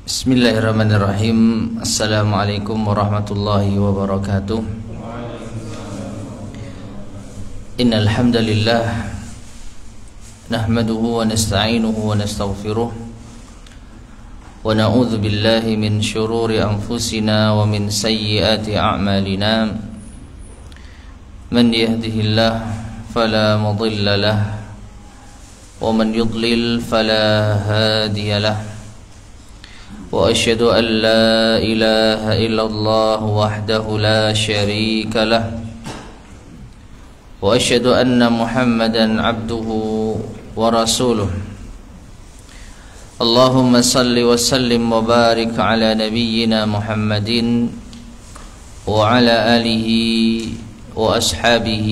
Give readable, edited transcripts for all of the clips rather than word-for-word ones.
Bismillahirrahmanirrahim. Assalamualaikum warahmatullahi wabarakatuh. Innal hamdalillah nahmaduhu wa nasta'inuhu wa nastaghfiruh wa na'udzu billahi min shururi anfusina wa min sayyiati a'malina. Man yahdihillah fala mudilla lahu wa man yudlil fala hadiya lahu. وأشهد أن لا إله إلا الله وحده لا شريك له وأشهد أن محمدا عبده ورسوله. اللهم صل وسلم وبارك على نبينا محمد وعلى آله وأصحابه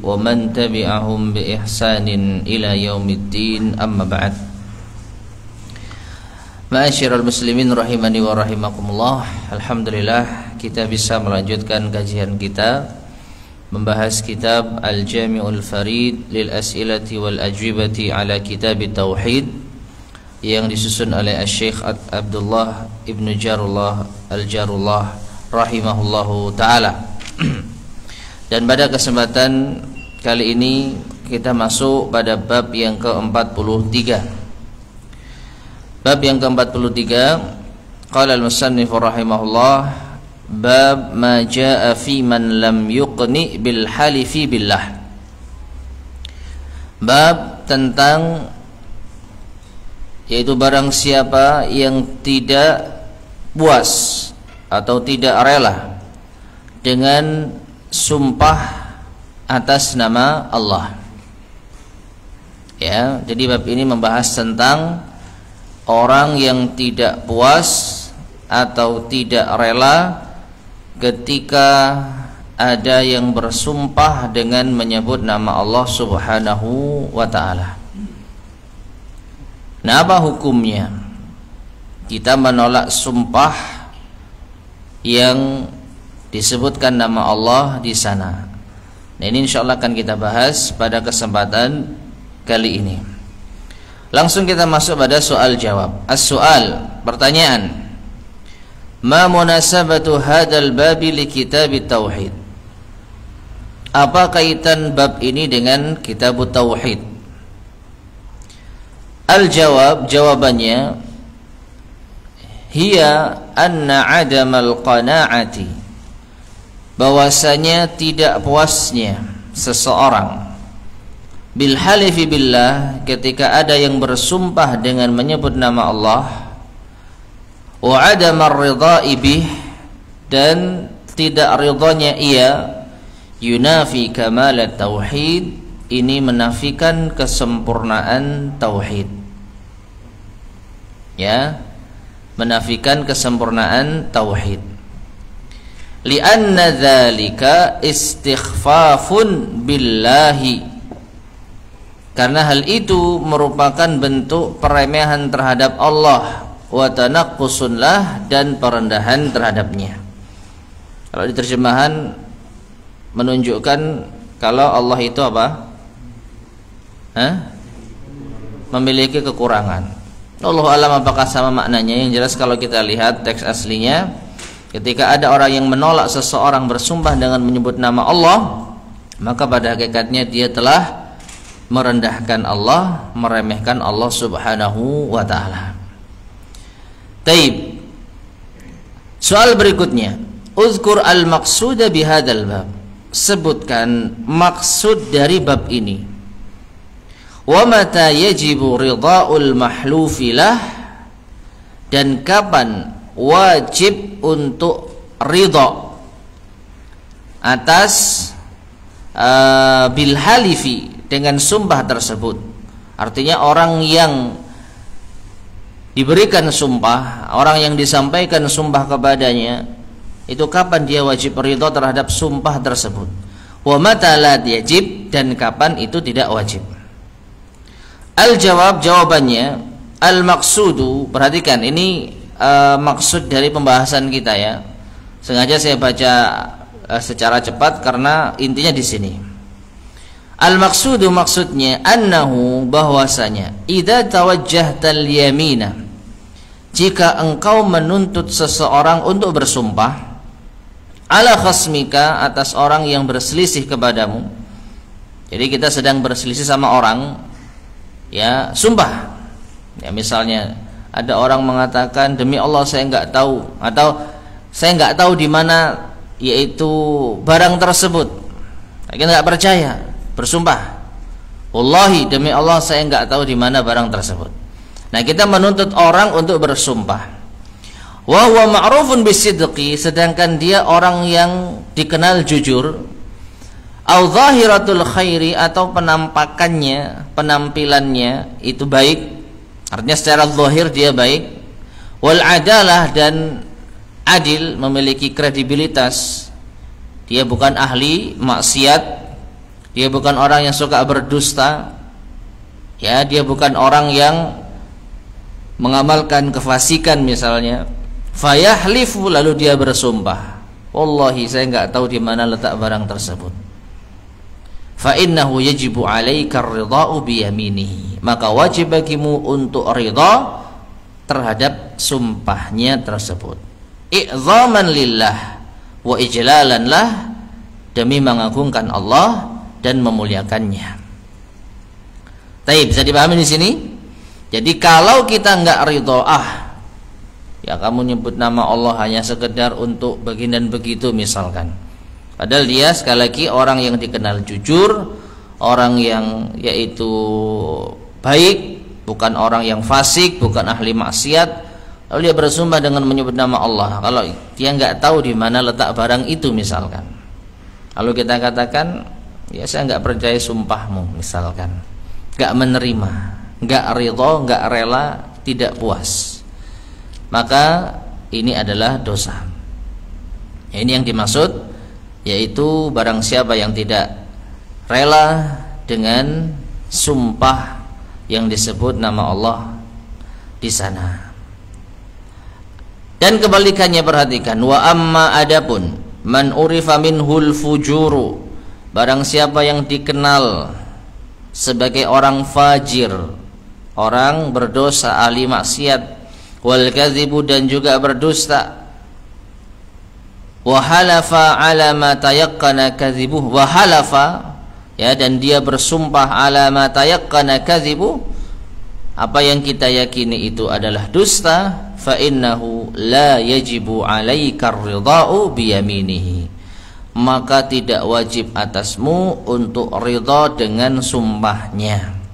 ومن تبعهم بإحسان إلى يوم الدين. أما بعد. Ma'asyiral muslimin rahimani wa rahimakumullah. Alhamdulillah kita bisa melanjutkan kajian kita membahas kitab Al-Jami'ul Farid lil As'ilati wal Ajwibati ala Kitab Tauhid yang disusun oleh Syekh Abdullah Ibn Jarullah Al-Jarullah rahimahullahu taala. Dan pada kesempatan kali ini kita masuk pada bab yang ke-43. Bab yang ke-43, qala al-musannif rahimahullah, bab ma jaa fi man lam yuqni bil halifi billah. Bab tentang yaitu barang siapa yang tidak puas atau tidak rela dengan sumpah atas nama Allah. Ya, jadi bab ini membahas tentang orang yang tidak puas atau tidak rela ketika ada yang bersumpah dengan menyebut nama Allah Subhanahu wa ta'ala. Nah, apa hukumnya? Kita menolak sumpah yang disebutkan nama Allah di sana. Nah, ini insyaallah akan kita bahas pada kesempatan kali ini. Langsung kita masuk pada soal jawab. As-soal, pertanyaan. Ma munasabatu hadzal babi li kitab tauhid? Apa kaitan bab ini dengan kitab tauhid? Al-jawab, jawabannya, hiya anna adamal qana'ati, bahwasanya tidak puasnya seseorang bil halifi billah, ketika ada yang bersumpah dengan menyebut nama Allah, wa adamar ridha'i bih, dan tidak ridhanya ia, yunafi kamalat tauhid, ini menafikan kesempurnaan tauhid. Ya, menafikan kesempurnaan tauhid. Li'anna dzalika istighfafun billahi, karena hal itu merupakan bentuk peremehan terhadap Allah, wa tanaqqusun lah, dan perendahan terhadapnya. Kalau di terjemahan menunjukkan kalau Allah itu apa? Memiliki kekurangan. Allahu a'lam apakah sama maknanya. Yang jelas kalau kita lihat teks aslinya, ketika ada orang yang menolak seseorang bersumpah dengan menyebut nama Allah, maka pada hakikatnya dia telah merendahkan Allah, meremehkan Allah Subhanahu wa ta'ala. Taib. Soal berikutnya, uzkur al-maqsuda bihadzal bab, sebutkan maksud dari bab ini. Wa mata yajibu ridha'ul mahlufi lah, dan kapan wajib untuk ridha atas bil halifi, dengan sumpah tersebut. Artinya orang yang diberikan sumpah, orang yang disampaikan sumpah kepadanya, itu kapan dia wajib ridha terhadap sumpah tersebut. Wa mata la yajib, dan kapan itu tidak wajib. Al-jawab, jawabannya, al-maqsudu, perhatikan ini maksud dari pembahasan kita ya. Sengaja saya baca secara cepat karena intinya di sini. Al-maqsudu, maksudnya, annahu, bahwasanya, idza tawajjahtal yamina, jika engkau menuntut seseorang untuk bersumpah ala khasmika, atas orang yang berselisih kepadamu. Jadi kita sedang berselisih sama orang, ya, sumpah. Ya, misalnya ada orang mengatakan demi Allah saya enggak tahu, atau saya enggak tahu di mana yaitu barang tersebut. Kita enggak percaya, bersumpah. Wallahi demi Allah saya enggak tahu di mana barang tersebut. Nah, kita menuntut orang untuk bersumpah. Wa huwa ma'rufun bisidqi, sedangkan dia orang yang dikenal jujur. Au zahiratul khairi, atau penampakannya, penampilannya itu baik. Artinya secara zahir dia baik. Wal adalah, dan adil, memiliki kredibilitas. Dia bukan ahli maksiat. Dia bukan orang yang suka berdusta. Ya, dia bukan orang yang mengamalkan kefasikan misalnya. Fayahlifu, lalu dia bersumpah, wallahi saya enggak tahu di mana letak barang tersebut. Fa innahu yajibu 'alaika ar-ridha'u bi yaminihi, maka wajib bagimu untuk ridha terhadap sumpahnya tersebut. I'zaman lillah wa ijlalan lah, demi mengagungkan Allah dan memuliakannya. Baik, bisa dipahami di sini? Jadi kalau kita enggak ridha, ya kamu nyebut nama Allah hanya sekedar untuk begini dan begitu misalkan, padahal dia sekali lagi orang yang dikenal jujur, orang yang yaitu baik, bukan orang yang fasik, bukan ahli maksiat, lalu dia bersumpah dengan menyebut nama Allah kalau dia enggak tahu di mana letak barang itu misalkan. Lalu kita katakan, ya saya enggak percaya sumpahmu misalkan, enggak menerima, enggak ridha, enggak rela, tidak puas, maka ini adalah dosa. Ini yang dimaksud, yaitu barang siapa yang tidak rela dengan sumpah yang disebut nama Allah di sana. Dan kebalikannya perhatikan, wa amma adapun man urifa minhul fujuru, barang siapa yang dikenal sebagai orang fajir, orang berdosa, ahli maksiat, wal kadhibu, dan juga berdusta, wa halafa ala ma tayaqqana kadhibuh, wa halafa, ya, dan dia bersumpah ala ma tayaqqana kadhibuh, apa yang kita yakini itu adalah dusta, fa innahu la yajibu 'alaika ar-ridha'u bi yaminihi, maka tidak wajib atasmu untuk ridha dengan sumpahnya.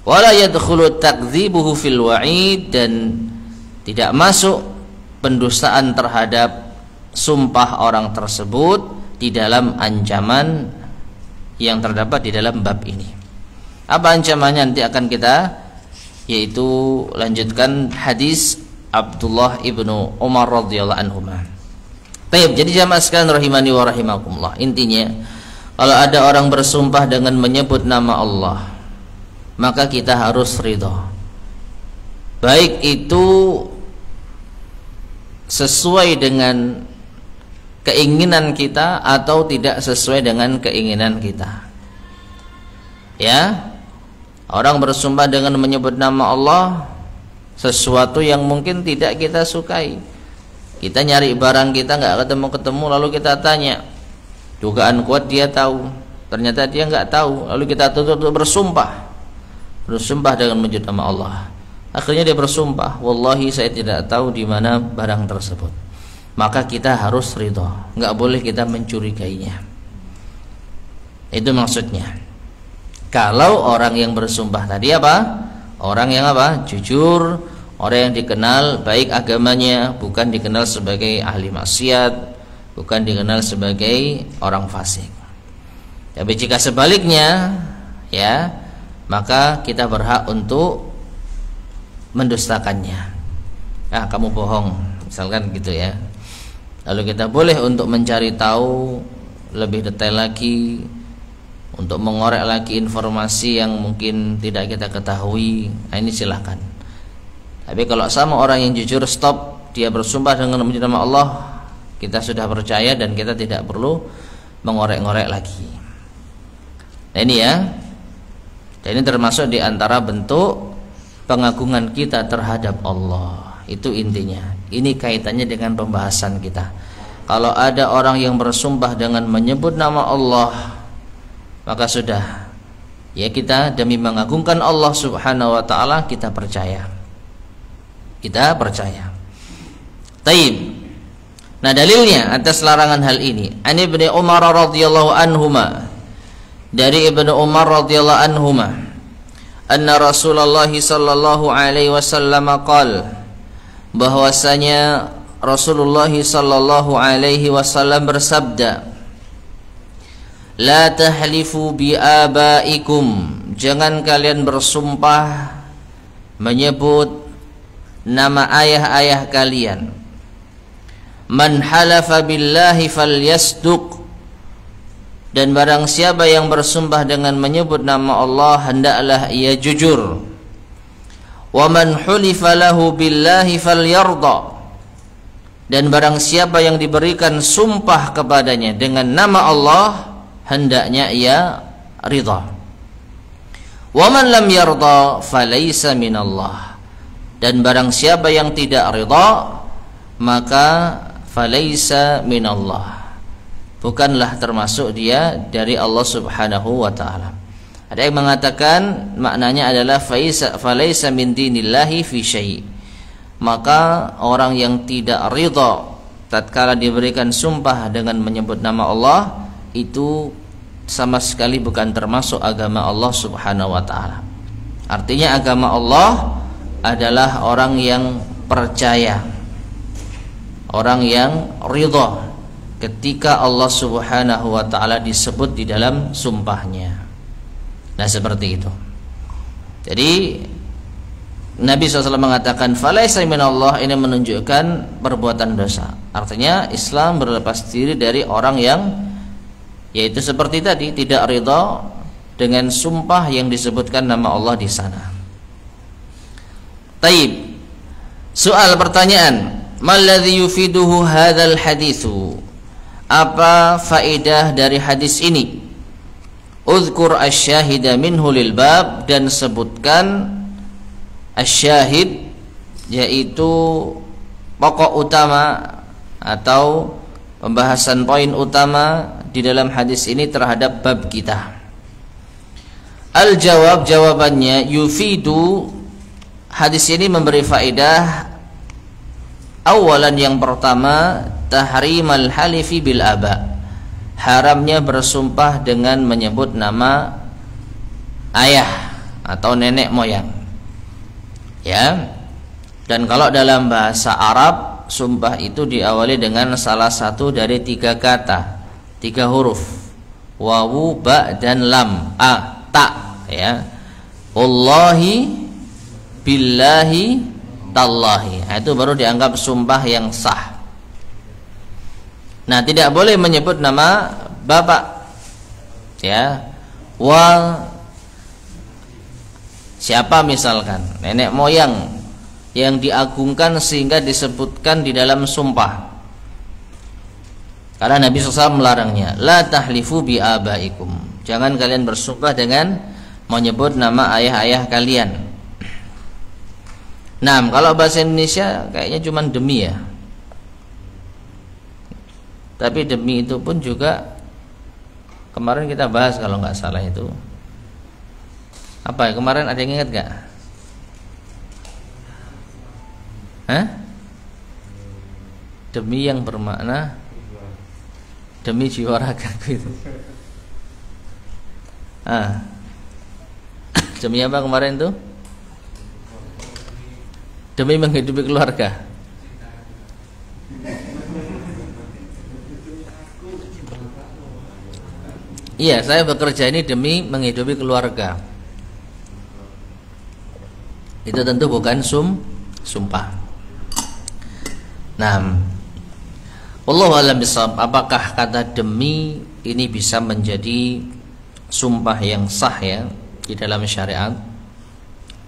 Wala yadkhulu takdzibuhu fil wa'id, dan tidak masuk pendustaan terhadap sumpah orang tersebut di dalam ancaman yang terdapat di dalam bab ini. Apa ancamannya nanti akan kita yaitu lanjutkan hadis Abdullah ibnu Umar radhiyallahu anhuma. Baik, jadi jamaah sekalian rahimani wa rahimakumullah, intinya kalau ada orang bersumpah dengan menyebut nama Allah, maka kita harus ridha, baik itu sesuai dengan keinginan kita atau tidak sesuai dengan keinginan kita. Ya, orang bersumpah dengan menyebut nama Allah sesuatu yang mungkin tidak kita sukai. Kita nyari barang kita nggak ketemu, lalu kita tanya, dugaan kuat dia tahu, ternyata dia nggak tahu, lalu kita tutup untuk bersumpah dengan menyebut nama Allah. Akhirnya dia bersumpah, wallahi saya tidak tahu di mana barang tersebut. Maka kita harus ridha, nggak boleh kita mencurigainya. Itu maksudnya. Kalau orang yang bersumpah tadi apa? Orang yang apa? Jujur, orang yang dikenal baik agamanya, bukan dikenal sebagai ahli maksiat, bukan dikenal sebagai orang fasik. Tapi jika sebaliknya, ya, maka kita berhak untuk mendustakannya. Kamu bohong, misalkan gitu ya. Lalu kita boleh untuk mencari tahu lebih detail lagi, untuk mengorek lagi informasi yang mungkin tidak kita ketahui. Nah, ini silahkan. Tapi kalau sama orang yang jujur, stop, dia bersumpah dengan menyebut nama Allah, kita sudah percaya dan kita tidak perlu mengorek-ngorek lagi. Nah, ini ya. Dan ini termasuk di antara bentuk pengagungan kita terhadap Allah. Itu intinya. Ini kaitannya dengan pembahasan kita. Kalau ada orang yang bersumpah dengan menyebut nama Allah, maka sudah, ya kita demi mengagungkan Allah Subhanahu wa taala kita percaya. Kita percaya. Taib. Nah, dalilnya atas larangan hal ini, An Ibnu Umar radhiyallahu anhuma, dari Ibnu Umar radhiyallahu anhuma, anna Rasulullah sallallahu alaihi wasallam qala, bahwasanya Rasulullah sallallahu alaihi wasallam bersabda, la tahlifu bi abaikum, jangan kalian bersumpah menyebut nama ayah-ayah kalian. Man halafa billahi falyasduq, dan barang siapa yang bersumpah dengan menyebut nama Allah, hendaklah ia jujur. Wa man hulifa lahu billahi falyarda, dan barang siapa yang diberikan sumpah kepadanya dengan nama Allah, hendaknya ia ridha. Wa man lam yarda falaysa minallah, dan barang siapa yang tidak ridha, maka falaysa minallah, bukanlah termasuk dia dari Allah Subhanahu wa taala. Ada yang mengatakan maknanya adalah falaysa min dinillahi fi syai', maka orang yang tidak ridha tatkala diberikan sumpah dengan menyebut nama Allah, itu sama sekali bukan termasuk agama Allah Subhanahu wa taala. Artinya agama Allah adalah orang yang percaya, orang yang ridha ketika Allah Subhanahu wa taala disebut di dalam sumpahnya. Nah, seperti itu. Jadi Nabi SAW mengatakan falaysa minallah, ini menunjukkan perbuatan dosa. Artinya Islam berlepas diri dari orang yang, yaitu seperti tadi, tidak ridha dengan sumpah yang disebutkan nama Allah di sana. Taib. Soal pertanyaan, malladzi yufiduhu hadzal haditsu, apa faedah dari hadis ini? Uzkur asyahida minhu lil bab, dan sebutkan asyahid, yaitu pokok utama atau pembahasan poin utama di dalam hadis ini terhadap bab kita. Al-jawab, jawabannya, yufidu, hadis ini memberi faedah. Awalan, yang pertama, tahrimal halifi bil aba, haramnya bersumpah dengan menyebut nama ayah atau nenek moyang. Ya. Dan kalau dalam bahasa Arab, sumpah itu diawali dengan salah satu dari 3 kata, 3 huruf, wawu, ba, dan lam, ta, ya. Wallahi, billahi, tallahi. Itu baru dianggap sumpah yang sah. Nah, tidak boleh menyebut nama bapak, ya, siapa misalkan nenek moyang yang diagungkan sehingga disebutkan di dalam sumpah. Karena Nabi SAW melarangnya. La tahlifu bi abaikum, jangan kalian bersumpah dengan menyebut nama ayah-ayah kalian. Nah, kalau bahasa Indonesia kayaknya cuma demi, ya. Tapi demi itu pun juga kemarin kita bahas kalau nggak salah itu apa ya, kemarin ada yang ingat nggak? Demi yang bermakna demi jiwa ragaku itu. Demi apa kemarin tuh? Demi menghidupi keluarga. Iya, saya bekerja ini demi menghidupi keluarga. Itu tentu bukan sumpah. Nah, wallahu a'lam bishawab, apakah kata demi ini bisa menjadi sumpah yang sah, ya, di dalam syariat?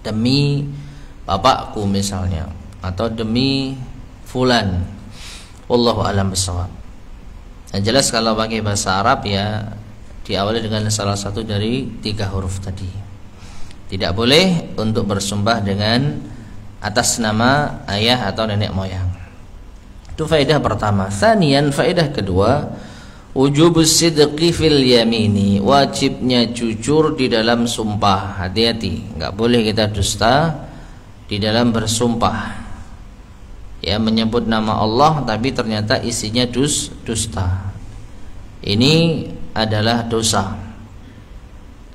Demi bapakku misalnya, atau demi fulan. Wallahu a'lam bishawab. Yang jelas kalau pakai bahasa Arab, ya, diawali dengan salah satu dari 3 huruf tadi. Tidak boleh untuk bersumpah dengan atas nama ayah atau nenek moyang. Itu faedah pertama. Tsaniyan, faedah kedua, wujubus sidqi fil yamini, wajibnya jujur di dalam sumpah. Hati-hati, enggak boleh kita dusta di dalam bersumpah. Ya, menyebut nama Allah tapi ternyata isinya dusta. Ini adalah dosa.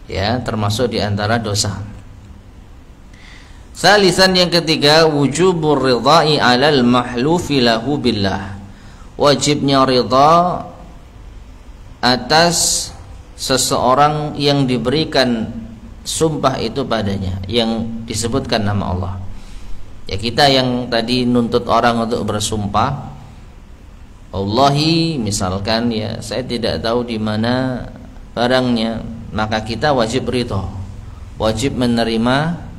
Ya, termasuk di antara dosa. Salisan, yang ketiga, wujubur ridha'i 'alal mahlufi lahu billah. Wajibnya ridha atas seseorang yang diberikan sumpah itu padanya, yang disebutkan nama Allah. Ya, kita yang tadi nuntut orang untuk bersumpah, wallahi misalkan, ya saya tidak tahu di mana barangnya, maka kita wajib ridha, wajib menerima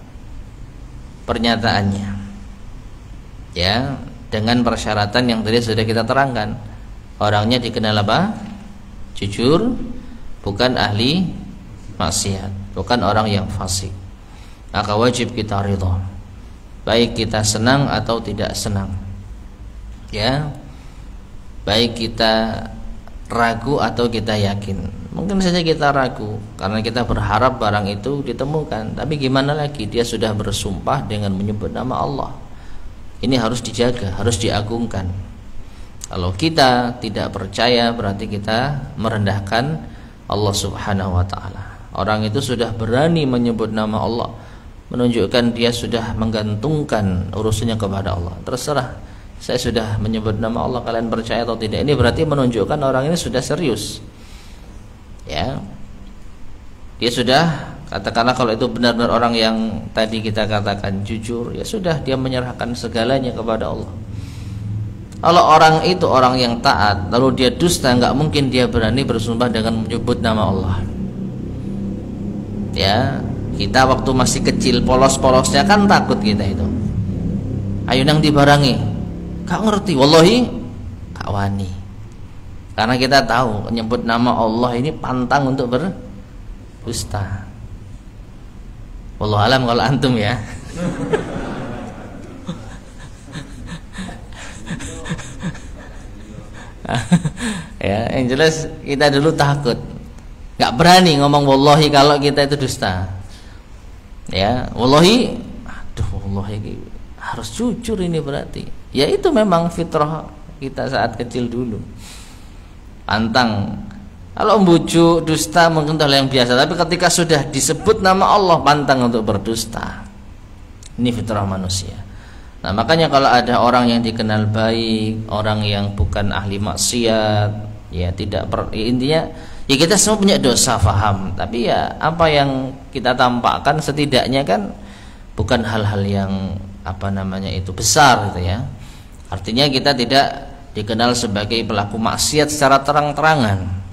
pernyataannya, ya, dengan persyaratan yang tadi sudah kita terangkan. Orangnya dikenal apa? Jujur, bukan ahli maksiat, bukan orang yang fasik. Maka wajib kita ridha, baik kita senang atau tidak senang, ya, baik kita ragu atau kita yakin. Mungkin saja kita ragu karena kita berharap barang itu ditemukan, tapi gimana lagi, dia sudah bersumpah dengan menyebut nama Allah. Ini harus dijaga, harus diagungkan. Kalau kita tidak percaya, berarti kita merendahkan Allah Subhanahu wa ta'ala. Orang itu sudah berani menyebut nama Allah, menunjukkan dia sudah menggantungkan urusannya kepada Allah. Terserah, saya sudah menyebut nama Allah, kalian percaya atau tidak. Ini berarti menunjukkan orang ini sudah serius. Ya, dia sudah, katakanlah kalau itu benar-benar orang yang tadi kita katakan jujur, ya sudah, dia menyerahkan segalanya kepada Allah. Kalau orang itu orang yang taat, lalu dia dusta, nggak mungkin dia berani bersumpah dengan menyebut nama Allah. Ya, kita waktu masih kecil, polos-polosnya kan takut kita itu. Ayo nang dibarangi, gak ngerti, wallahi gak wani. Karena kita tahu menyebut nama Allah ini pantang untuk berdusta. Wallahu alam kalau antum, ya. Ya, yang jelas kita dulu takut, nggak berani ngomong wallahi kalau kita itu dusta. Ya, wallahi, aduh, wallahi harus jujur ini berarti. Ya itu memang fitrah kita saat kecil dulu. Pantang. Kalau membujuk dusta mungkin hal yang biasa, tapi ketika sudah disebut nama Allah pantang untuk berdusta. Ini fitrah manusia. Nah, makanya kalau ada orang yang dikenal baik, orang yang bukan ahli maksiat, ya tidak intinya ya kita semua punya dosa, faham. Tapi ya apa yang kita tampakkan setidaknya kan bukan hal-hal yang apa namanya itu besar gitu ya. Artinya kita tidak dikenal sebagai pelaku maksiat secara terang-terangan.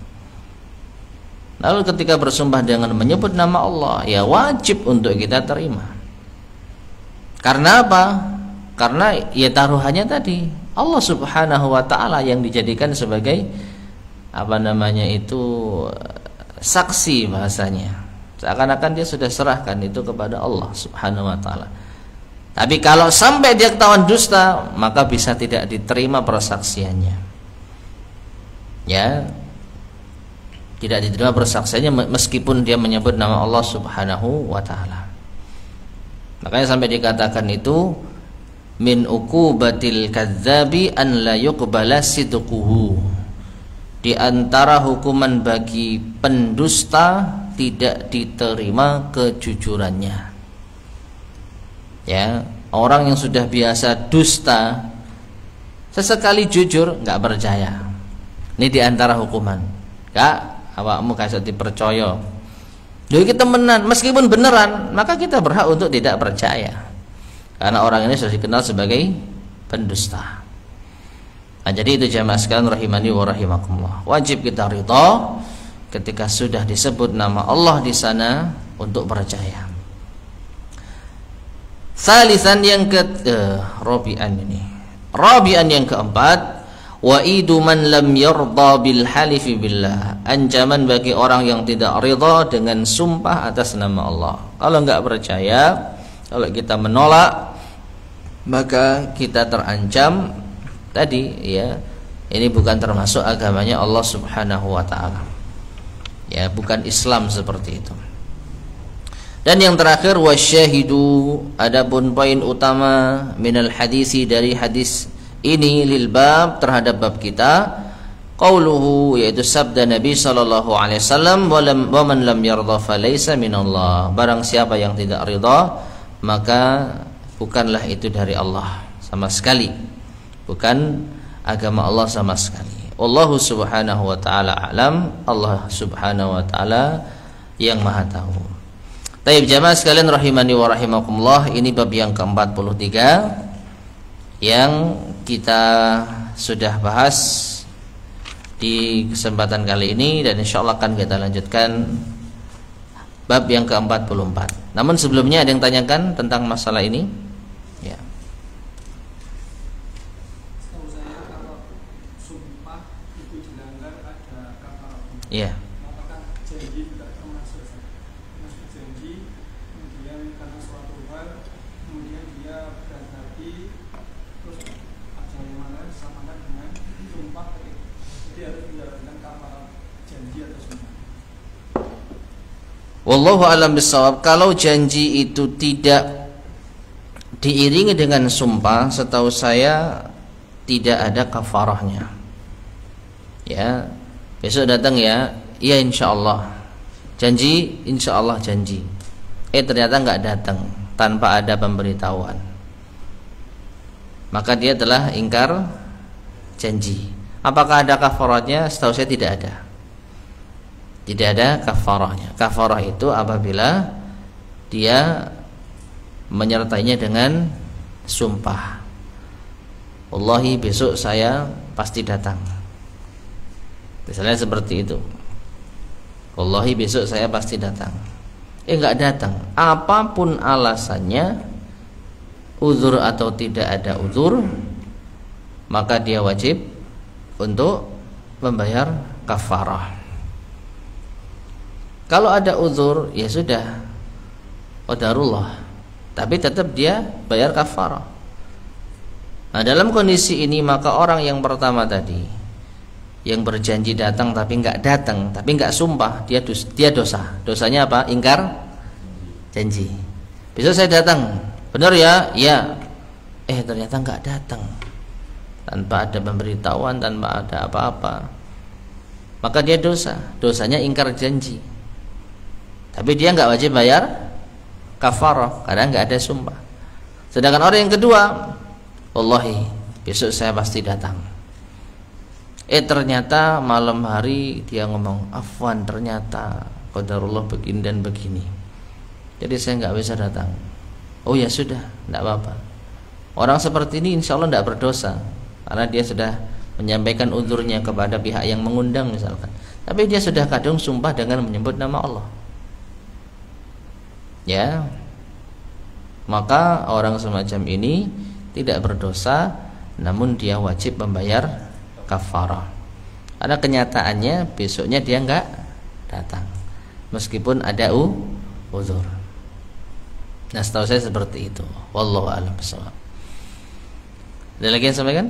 Lalu ketika bersumpah dengan menyebut nama Allah, ya wajib untuk kita terima. Karena apa? Karena ya taruhannya tadi Allah Subhanahu wa ta'ala yang dijadikan sebagai apa namanya itu saksi bahasanya. Seakan-akan dia sudah serahkan itu kepada Allah Subhanahu wa ta'ala. Tapi kalau sampai dia ketahuan dusta, maka bisa tidak diterima persaksiannya. Ya, tidak diterima persaksiannya meskipun dia menyebut nama Allah Subhanahu wa ta'ala. Makanya sampai dikatakan itu min uqubatil kadzabi an la yuqbala sidquhu. Di antara hukuman bagi pendusta tidak diterima kejujurannya. Ya, orang yang sudah biasa dusta sesekali jujur nggak percaya. Ini di antara hukuman. Kak, awakmu kasih dipercaya. Jadi kita temenan, meskipun beneran, maka kita berhak untuk tidak percaya. Karena orang ini sudah dikenal sebagai pendusta. Nah, jadi itu jamaah sekalian rahimani wa rahimakumullah. Wajib kita ridha ketika sudah disebut nama Allah di sana untuk percaya. Salisan yang Rabi'an yang keempat, Wa'idu man lam yarda bil halifi billah, ancaman bagi orang yang tidak ridha dengan sumpah atas nama Allah. Kalau enggak percaya, kalau kita menolak, maka kita terancam tadi ya. Ini bukan termasuk agamanya Allah Subhanahu wa taala. Ya, bukan Islam seperti itu. Dan yang terakhir wasyahidu, adapun poin utama minal hadisi dari hadis ini lil bab terhadap bab kita, qauluhu, yaitu sabda Nabi sallallahu alaihi wasallam, wa man lam yarda falaysa minallah, barang siapa yang tidak ridha maka bukanlah itu dari Allah sama sekali, bukan agama Allah sama sekali. Wallahu subhanahu wa ta'ala alam, Allah subhanahu wa ta'ala yang maha tahu. Taib jamaah sekalian rahimani wa rahimakumullah, ini bab yang ke-43 yang kita sudah bahas di kesempatan kali ini, dan insyaallah akan kita lanjutkan bab yang ke-44. Namun sebelumnya ada yang tanyakan tentang masalah ini? Ya. Setahu saya kalau sumpah itu dilanggar ada kafarat. Iya. Apakah janji tidak termasuk? Masuk janji, kemudian karena suatu hal, kemudian dia berhati, terus ada yang mana disamakan dengan sumpah tadi. Jadi harus menjalankan kafarat janji atau sumpah. Wallahu alam bisawab. Kalau janji itu tidak diiringi dengan sumpah, setahu saya tidak ada kafarahnya. Ya, besok datang ya, iya insyaallah. Janji, insyaallah janji. Ternyata nggak datang tanpa ada pemberitahuan, maka dia telah ingkar janji. Apakah ada kafaratnya? Setahu saya tidak ada. Tidak ada kafarahnya. Kafarah itu apabila dia menyertainya dengan sumpah. Wallahi besok saya pasti datang. Misalnya seperti itu. Wallahi besok saya pasti datang. Enggak datang. Apapun alasannya, uzur atau tidak ada uzur, maka dia wajib untuk membayar kafarah. Kalau ada uzur, ya sudah, qadarullah, tapi tetap dia bayar kafarah. Nah, dalam kondisi ini maka orang yang pertama tadi, yang berjanji datang tapi enggak datang, tapi enggak sumpah, dia dosa. Dosanya apa? Ingkar janji. Besok saya datang, benar ya? Ya. Ternyata enggak datang, tanpa ada pemberitahuan, tanpa ada apa-apa, maka dia dosa. Dosanya ingkar janji. Tapi dia nggak wajib bayar kafarah karena nggak ada sumpah. Sedangkan orang yang kedua, wallahi besok saya pasti datang. Ternyata malam hari dia ngomong, afwan, ternyata qadarullah begini dan begini, jadi saya nggak bisa datang. Oh ya sudah, nggak apa-apa. Orang seperti ini insya Allah nggak berdosa karena dia sudah menyampaikan uzurnya kepada pihak yang mengundang misalkan. Tapi dia sudah kadung sumpah dengan menyebut nama Allah. Ya, maka orang semacam ini tidak berdosa, namun dia wajib membayar kafarah. Ada kenyataannya besoknya dia enggak datang, meskipun ada uzur. Nah, setahu saya seperti itu. Wallahu a'lam bishawab. Ada lagi yang sampaikan?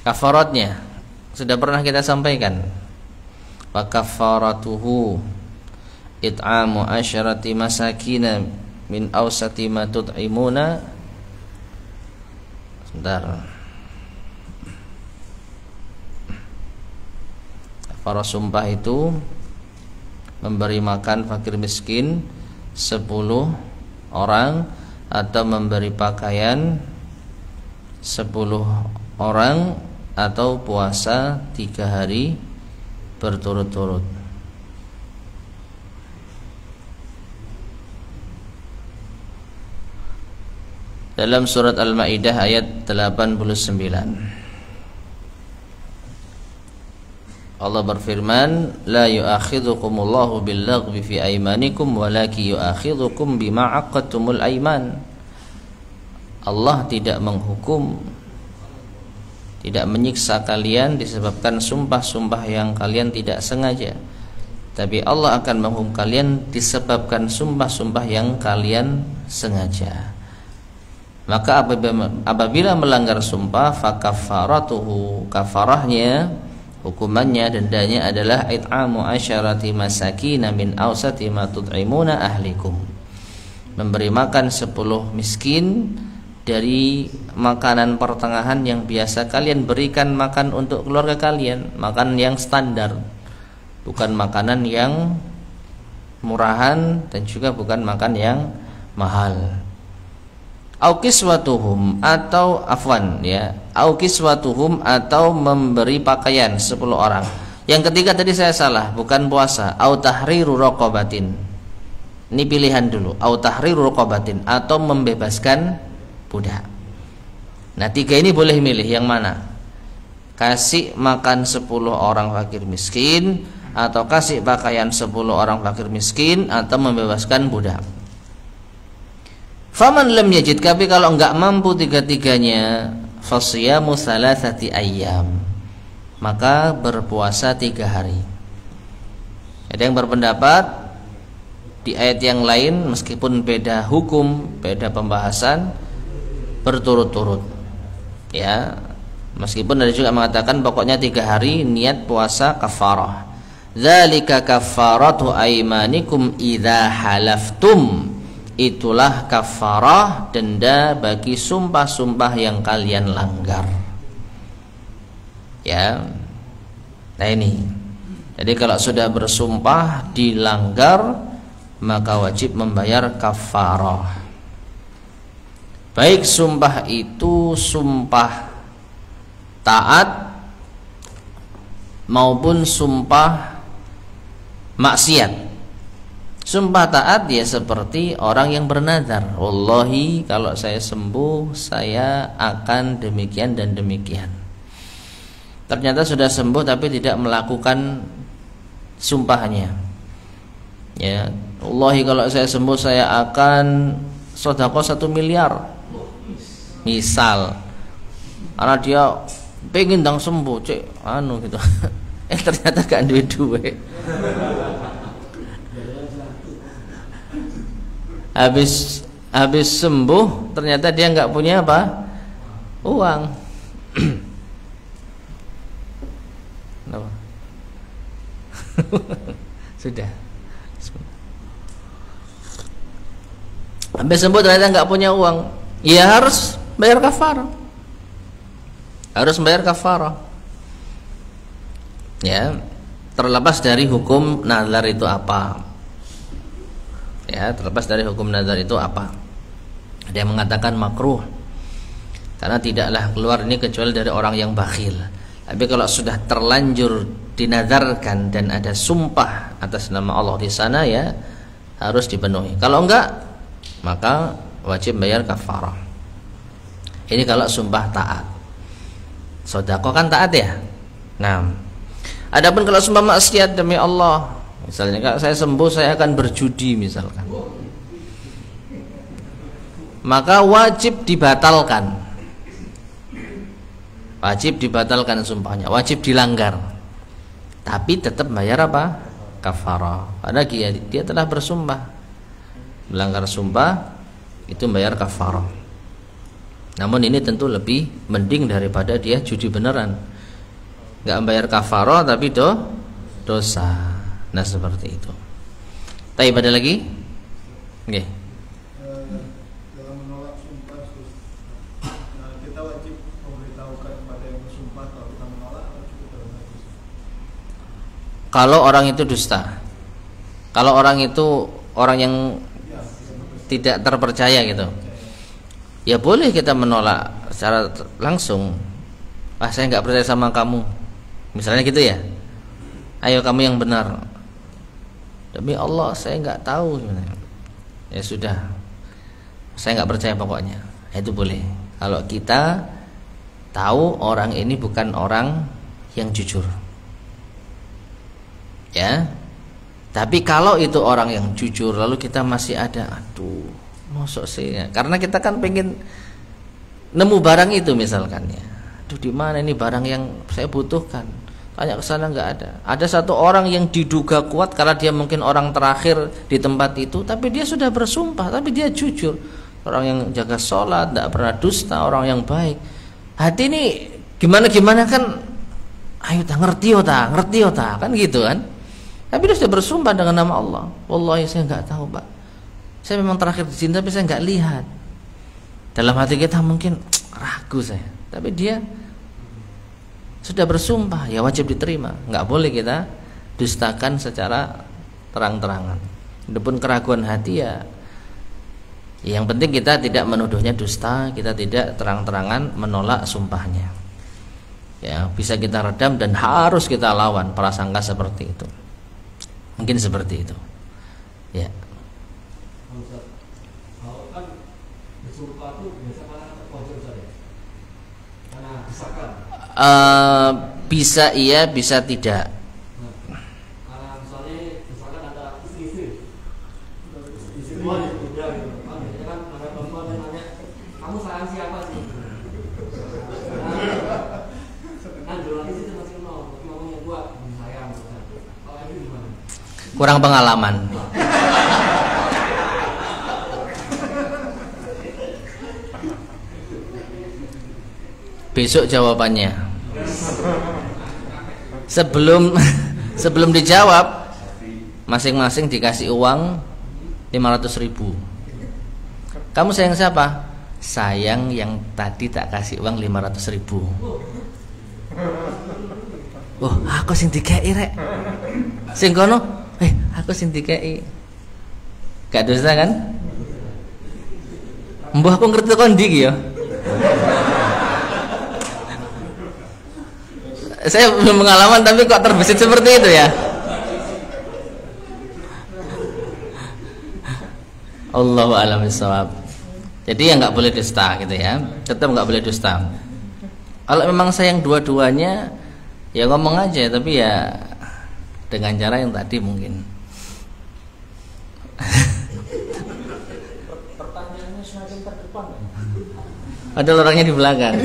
Kafaratnya sudah pernah kita sampaikan. Wa kafaratuhu it'amu asyarati masakina min awsati ma tut'imuna. Sebentar. Para sumpah itu memberi makan fakir miskin 10 orang, atau memberi pakaian 10 orang, atau puasa 3 hari berturut-turut. Dalam surat Al-Maidah ayat 89, Allah berfirman, la yu'akhidhukumullahu billaghwi fi aymanikum walakin yu'akhidhukum bima 'aqadtumul ayman. Allah tidak menghukum tidak menyiksa kalian disebabkan sumpah-sumpah yang kalian tidak sengaja, tapi Allah akan menghukum kalian disebabkan sumpah-sumpah yang kalian sengaja. Maka apabila melanggar sumpah, fakaffaratuhu, kafarahnya, hukumannya, dendanya adalah it'amu asyarati masakin min awsati ma tud'imuna ahlikum, memberi makan 10 miskin dari makanan pertengahan yang biasa kalian berikan makan untuk keluarga kalian, makan yang standar, bukan makanan yang murahan dan juga bukan makan yang mahal. Au kiswatuhum, atau afwan ya, au kiswatuhum, atau memberi pakaian 10 orang. Yang ketiga tadi saya salah, bukan puasa. Au tahriru raqabatin. Ini pilihan dulu. Au tahriru raqabatin, atau membebaskan budak. Nah, 3 ini boleh milih yang mana? Kasih makan 10 orang fakir miskin, atau kasih pakaian 10 orang fakir miskin, atau membebaskan budak. Faman lam yajid, tapi kalau enggak mampu 3-tiganya, fasiyamu thalathati ayyam, maka berpuasa 3 hari. Ada yang berpendapat di ayat yang lain, meskipun beda hukum, beda pembahasan, berturut-turut ya, meskipun ada juga mengatakan pokoknya 3 hari niat puasa kafarah. Dzalika kafaratu aimanikum idza halaftum, itulah kafarah denda bagi sumpah-sumpah yang kalian langgar ya. Nah ini, jadi kalau sudah bersumpah dilanggar, maka wajib membayar kafarah. Baik sumpah itu sumpah taat maupun sumpah maksiat. Sumpah taat ya seperti orang yang bernazar, wallahi kalau saya sembuh saya akan demikian dan demikian. Ternyata sudah sembuh tapi tidak melakukan sumpahnya. Ya, wallahi kalau saya sembuh saya akan sedekah 1 miliar. Misal, karena dia pengen dang sembuh, cek anu gitu. Ternyata gak duwe. Habis sembuh ternyata dia nggak punya apa? Uang. Sudah. Habis sembuh ternyata nggak punya uang, ya harus bayar kafarah. Harus bayar kafarah. Ya, terlepas dari hukum nazar itu apa. Ya, terlepas dari hukum nazar itu apa. Ada yang mengatakan makruh karena tidaklah keluar ini kecuali dari orang yang bakhil. Tapi kalau sudah terlanjur dinazarkan dan ada sumpah atas nama Allah di sana, ya harus dipenuhi. Kalau enggak, maka wajib bayar kafarah. Ini kalau sumpah taat. Sedekah kan taat ya. Nah, adapun kalau sumpah maksiat, demi Allah, misalnya kalau saya sembuh saya akan berjudi misalkan, maka wajib dibatalkan. Wajib dibatalkan sumpahnya, wajib dilanggar. Tapi tetap bayar apa? Kafarah. Karena dia telah bersumpah. Melanggar sumpah itu bayar kafarah. Namun ini tentu lebih mending daripada dia judi beneran. Enggak bayar kafarah tapi dosa. Nah seperti itu. Tapi ada lagi? Oke. Dalam menolak sumpah, kita wajib memberitahukan kepada yang bersumpah kalau kita menolak, atau cukup dalam hadis? Kalau orang itu dusta, kalau orang itu orang yang tidak terpercaya gitu, ya boleh kita menolak secara langsung. Saya nggak percaya sama kamu, misalnya gitu ya. Ayo kamu yang benar. Demi Allah saya nggak tahu. Ya sudah, saya nggak percaya pokoknya. Itu boleh. Kalau kita tahu orang ini bukan orang yang jujur, ya. Tapi kalau itu orang yang jujur, lalu kita masih ada, aduh, mosok sih ya. Karena kita kan pengen nemu barang itu misalkan ya. aduh di mana ini barang yang saya butuhkan, tanya ke sana nggak ada. Ada satu orang yang diduga kuat karena dia mungkin orang terakhir di tempat itu, tapi dia sudah bersumpah, tapi dia jujur, orang yang jaga sholat, tidak pernah dusta, orang yang baik. Hati ini gimana kan, ayo ngerti kan gitu kan. Tapi dia sudah bersumpah dengan nama Allah, wallahi saya nggak tahu Pak, saya memang terakhir di sini tapi saya nggak lihat. Dalam hati kita mungkin ragu saya, tapi dia sudah bersumpah, ya wajib diterima. Nggak boleh kita dustakan secara terang-terangan. Adapun keraguan hati ya, yang penting kita tidak menuduhnya dusta, kita tidak terang-terangan menolak sumpahnya. Ya, bisa kita redam dan harus kita lawan prasangka seperti itu. Mungkin seperti itu. Ya. Kalau kan bersumpah itu biasa malah terpojok saja. Karena desakan. Bisa iya, bisa tidak. Karena misalnya desakan antara istri-istri semua beda gitu. Biasanya kan ada perempuan yang nanya, kamu sayang siapa sih? Kan dulu lagi sih masih kenal, tapi ngomongnya gua sayang. Kalau itu gimana? Kurang pengalaman. Besok jawabannya. Sebelum dijawab, masing-masing dikasih uang 500.000. Kamu sayang siapa? Sayang yang tadi tak kasih uang 500.000. Oh, aku sing dikei rek. Sing kono, aku sing dikei. Gak dosa kan? Mbah aku ngerti kon ndi iki ya. Saya belum pengalaman tapi kok terbesit seperti itu ya. Allahu a'lam bishawab. Jadi ya nggak boleh dusta gitu ya. Tetap nggak boleh dusta. Kalau memang sayang dua-duanya, ya ngomong aja, tapi ya dengan cara yang tadi mungkin. Pertanyaannya semakin terdepan. Ada orangnya di belakang.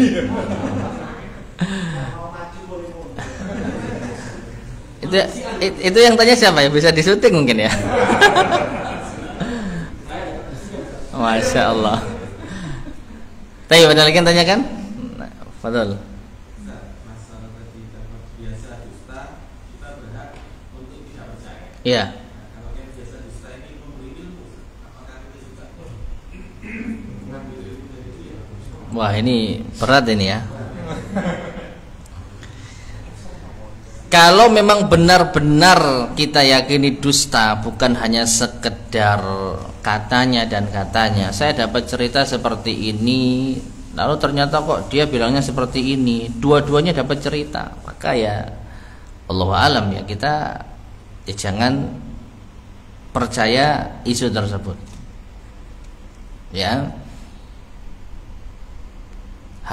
Itu yang tanya siapa ya? Bisa disuting mungkin ya. Masya Allah. Tapi ada lagi yang tanyakan? Fadol. Masalah tadi dapat biasa dusta, kita berhak untuk tidak percaya. Iya. Kalau yang biasa dusta ini memberi ilmu, apakah itu juga mengambil ilmu dari dia? Wah, ini berat ini ya. Kalau memang benar-benar kita yakini dusta, bukan hanya sekedar katanya dan katanya. Saya dapat cerita seperti ini, lalu ternyata kok dia bilangnya seperti ini. Dua-duanya dapat cerita. Maka ya Allahu alam ya, kita ya jangan percaya isu tersebut. Ya.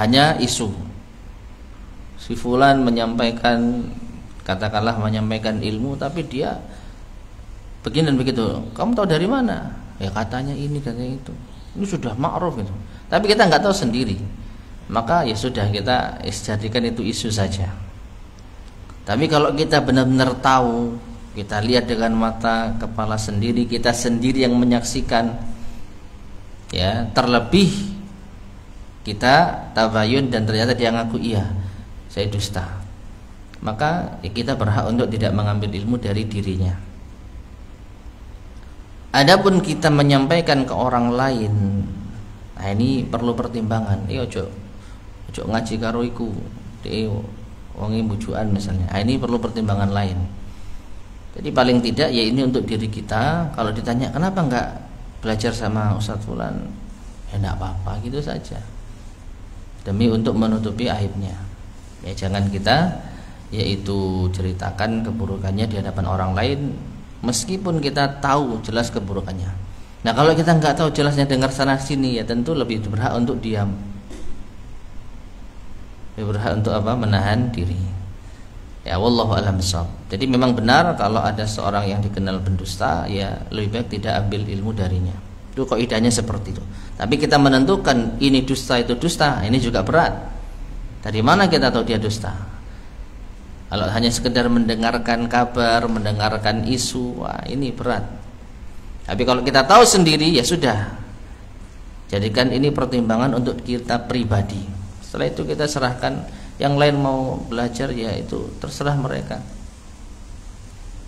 Hanya isu. Si fulan menyampaikan, katakanlah menyampaikan ilmu, tapi dia begini dan begitu. Kamu tahu dari mana? Ya katanya ini, katanya itu. Ini sudah ma'ruf gitu. Tapi kita nggak tahu sendiri. Maka ya sudah, kita jadikan itu isu saja. Tapi kalau kita benar-benar tahu, kita lihat dengan mata kepala sendiri, kita sendiri yang menyaksikan, ya, terlebih kita tabayun dan ternyata dia ngaku iya, saya dusta, maka ya kita berhak untuk tidak mengambil ilmu dari dirinya. Adapun kita menyampaikan ke orang lain, nah ini perlu pertimbangan. Ojo ngaji karo iku, wonge bujukan misalnya. Nah, ini perlu pertimbangan lain. Jadi paling tidak ya ini untuk diri kita. Kalau ditanya kenapa enggak belajar sama Ustadz Fulan, ya enggak apa-apa gitu saja. Demi untuk menutupi aibnya. Ya jangan kita yaitu ceritakan keburukannya di hadapan orang lain, meskipun kita tahu jelas keburukannya. Nah kalau kita nggak tahu jelasnya, dengar sana sini, ya tentu lebih berhak untuk diam, lebih berhak untuk apa? Menahan diri. Ya wallahu a'lam bishawab. Jadi memang benar kalau ada seorang yang dikenal pendusta, ya lebih baik tidak ambil ilmu darinya. Itu kaidahnya seperti itu. Tapi kita menentukan ini dusta itu dusta, ini juga berat. Dari mana kita tahu dia dusta? Kalau hanya sekedar mendengarkan kabar, mendengarkan isu, wah ini berat. Tapi kalau kita tahu sendiri, ya sudah, jadikan ini pertimbangan untuk kita pribadi. Setelah itu kita serahkan. Yang lain mau belajar, ya itu terserah mereka.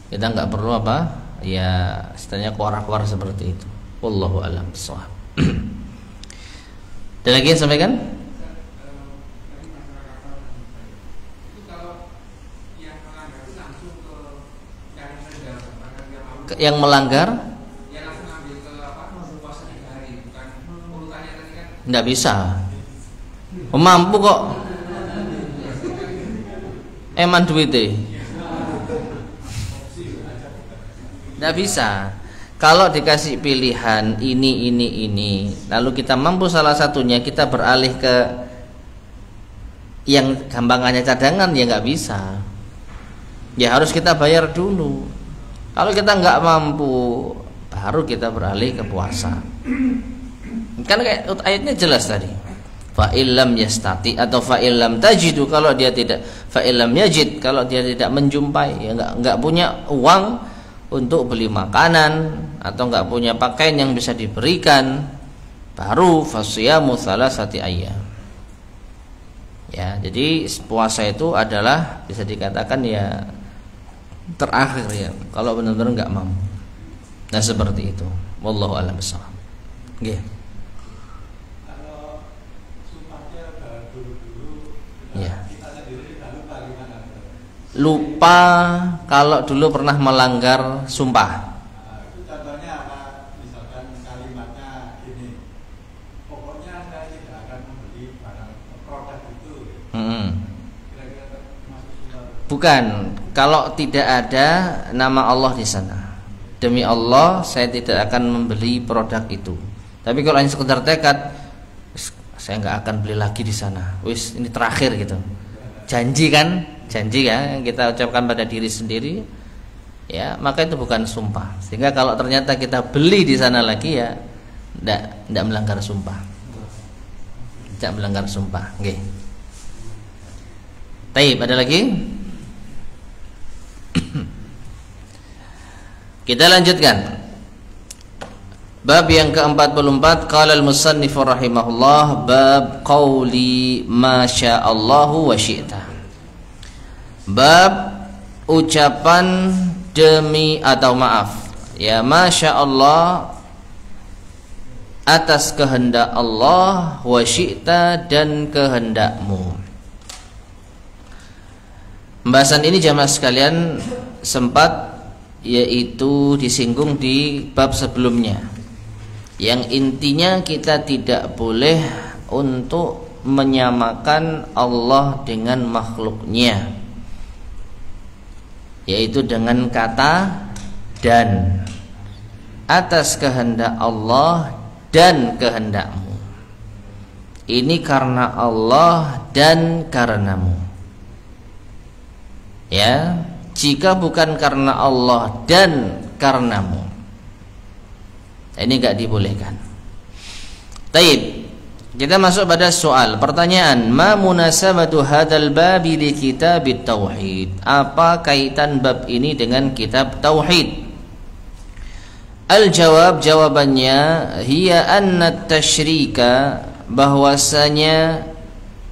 Kita nggak perlu apa? Ya istilahnya kuar-kuar seperti itu. Wallahu a'lam bishawab. Ada lagi yang sampaikan? Yang melanggar? Nggak bisa. Mampu kok. Eman duitnya. Nggak bisa. Kalau dikasih pilihan ini, lalu kita mampu salah satunya, kita beralih ke yang gampangannya cadangan, ya nggak bisa. Ya harus kita bayar dulu. Kalau kita nggak mampu, baru kita beralih ke puasa. Kan kayak ayatnya jelas tadi. Fa'illam yastati atau fa'illam tajidu, kalau dia tidak, fa'illam yajid, kalau dia tidak menjumpai, ya nggak punya uang untuk beli makanan atau nggak punya pakaian yang bisa diberikan, baru fasyamu thalathati ayyam. Ya, jadi puasa itu adalah bisa dikatakan ya terakhir ya, kalau benar-benar nggak mampu. Nah seperti itu. Wallahu a'lam bishawab. Nggih. Ya. Lupa kalau dulu pernah melanggar sumpah. Itu contohnya apa? Misalkan kalimatnya gini, pokoknya saya tidak akan membeli barang produk itu. Kira-kira termasuk sumpah? Bukan, kalau tidak ada nama Allah di sana. Demi Allah, saya tidak akan membeli produk itu. Tapi kalau hanya sekedar tekad, saya nggak akan beli lagi di sana. Wis, ini terakhir gitu. Janji kan? Janji ya yang kita ucapkan pada diri sendiri. Ya, maka itu bukan sumpah. Sehingga kalau ternyata kita beli di sana lagi, ya tidak melanggar sumpah. Tidak melanggar sumpah. Oke. Taib, ada lagi? Kita lanjutkan. Bab yang ke-44, qala al-musannif rahimahullah, bab qauli ma sya'allahu wa syi'ta. Bab ucapan demi atau maaf, ya masyaallah, atas kehendak Allah, wa syi'ta, dan kehendakmu. Pembahasan ini jamaah sekalian sempat yaitu disinggung di bab sebelumnya, yang intinya kita tidak boleh untuk menyamakan Allah dengan makhluknya, yaitu dengan kata dan, atas kehendak Allah dan kehendakmu. Ini karena Allah dan karenamu. Ya, jika bukan karena Allah dan karenamu, ini enggak dibolehkan. Taib. Kita masuk pada soal, pertanyaan, ma munasabatu hadzal babi li kitabit tauhid? Apa kaitan bab ini dengan kitab tauhid? Al-jawab, jawabannya, hiya anna tasyrika, bahwasanya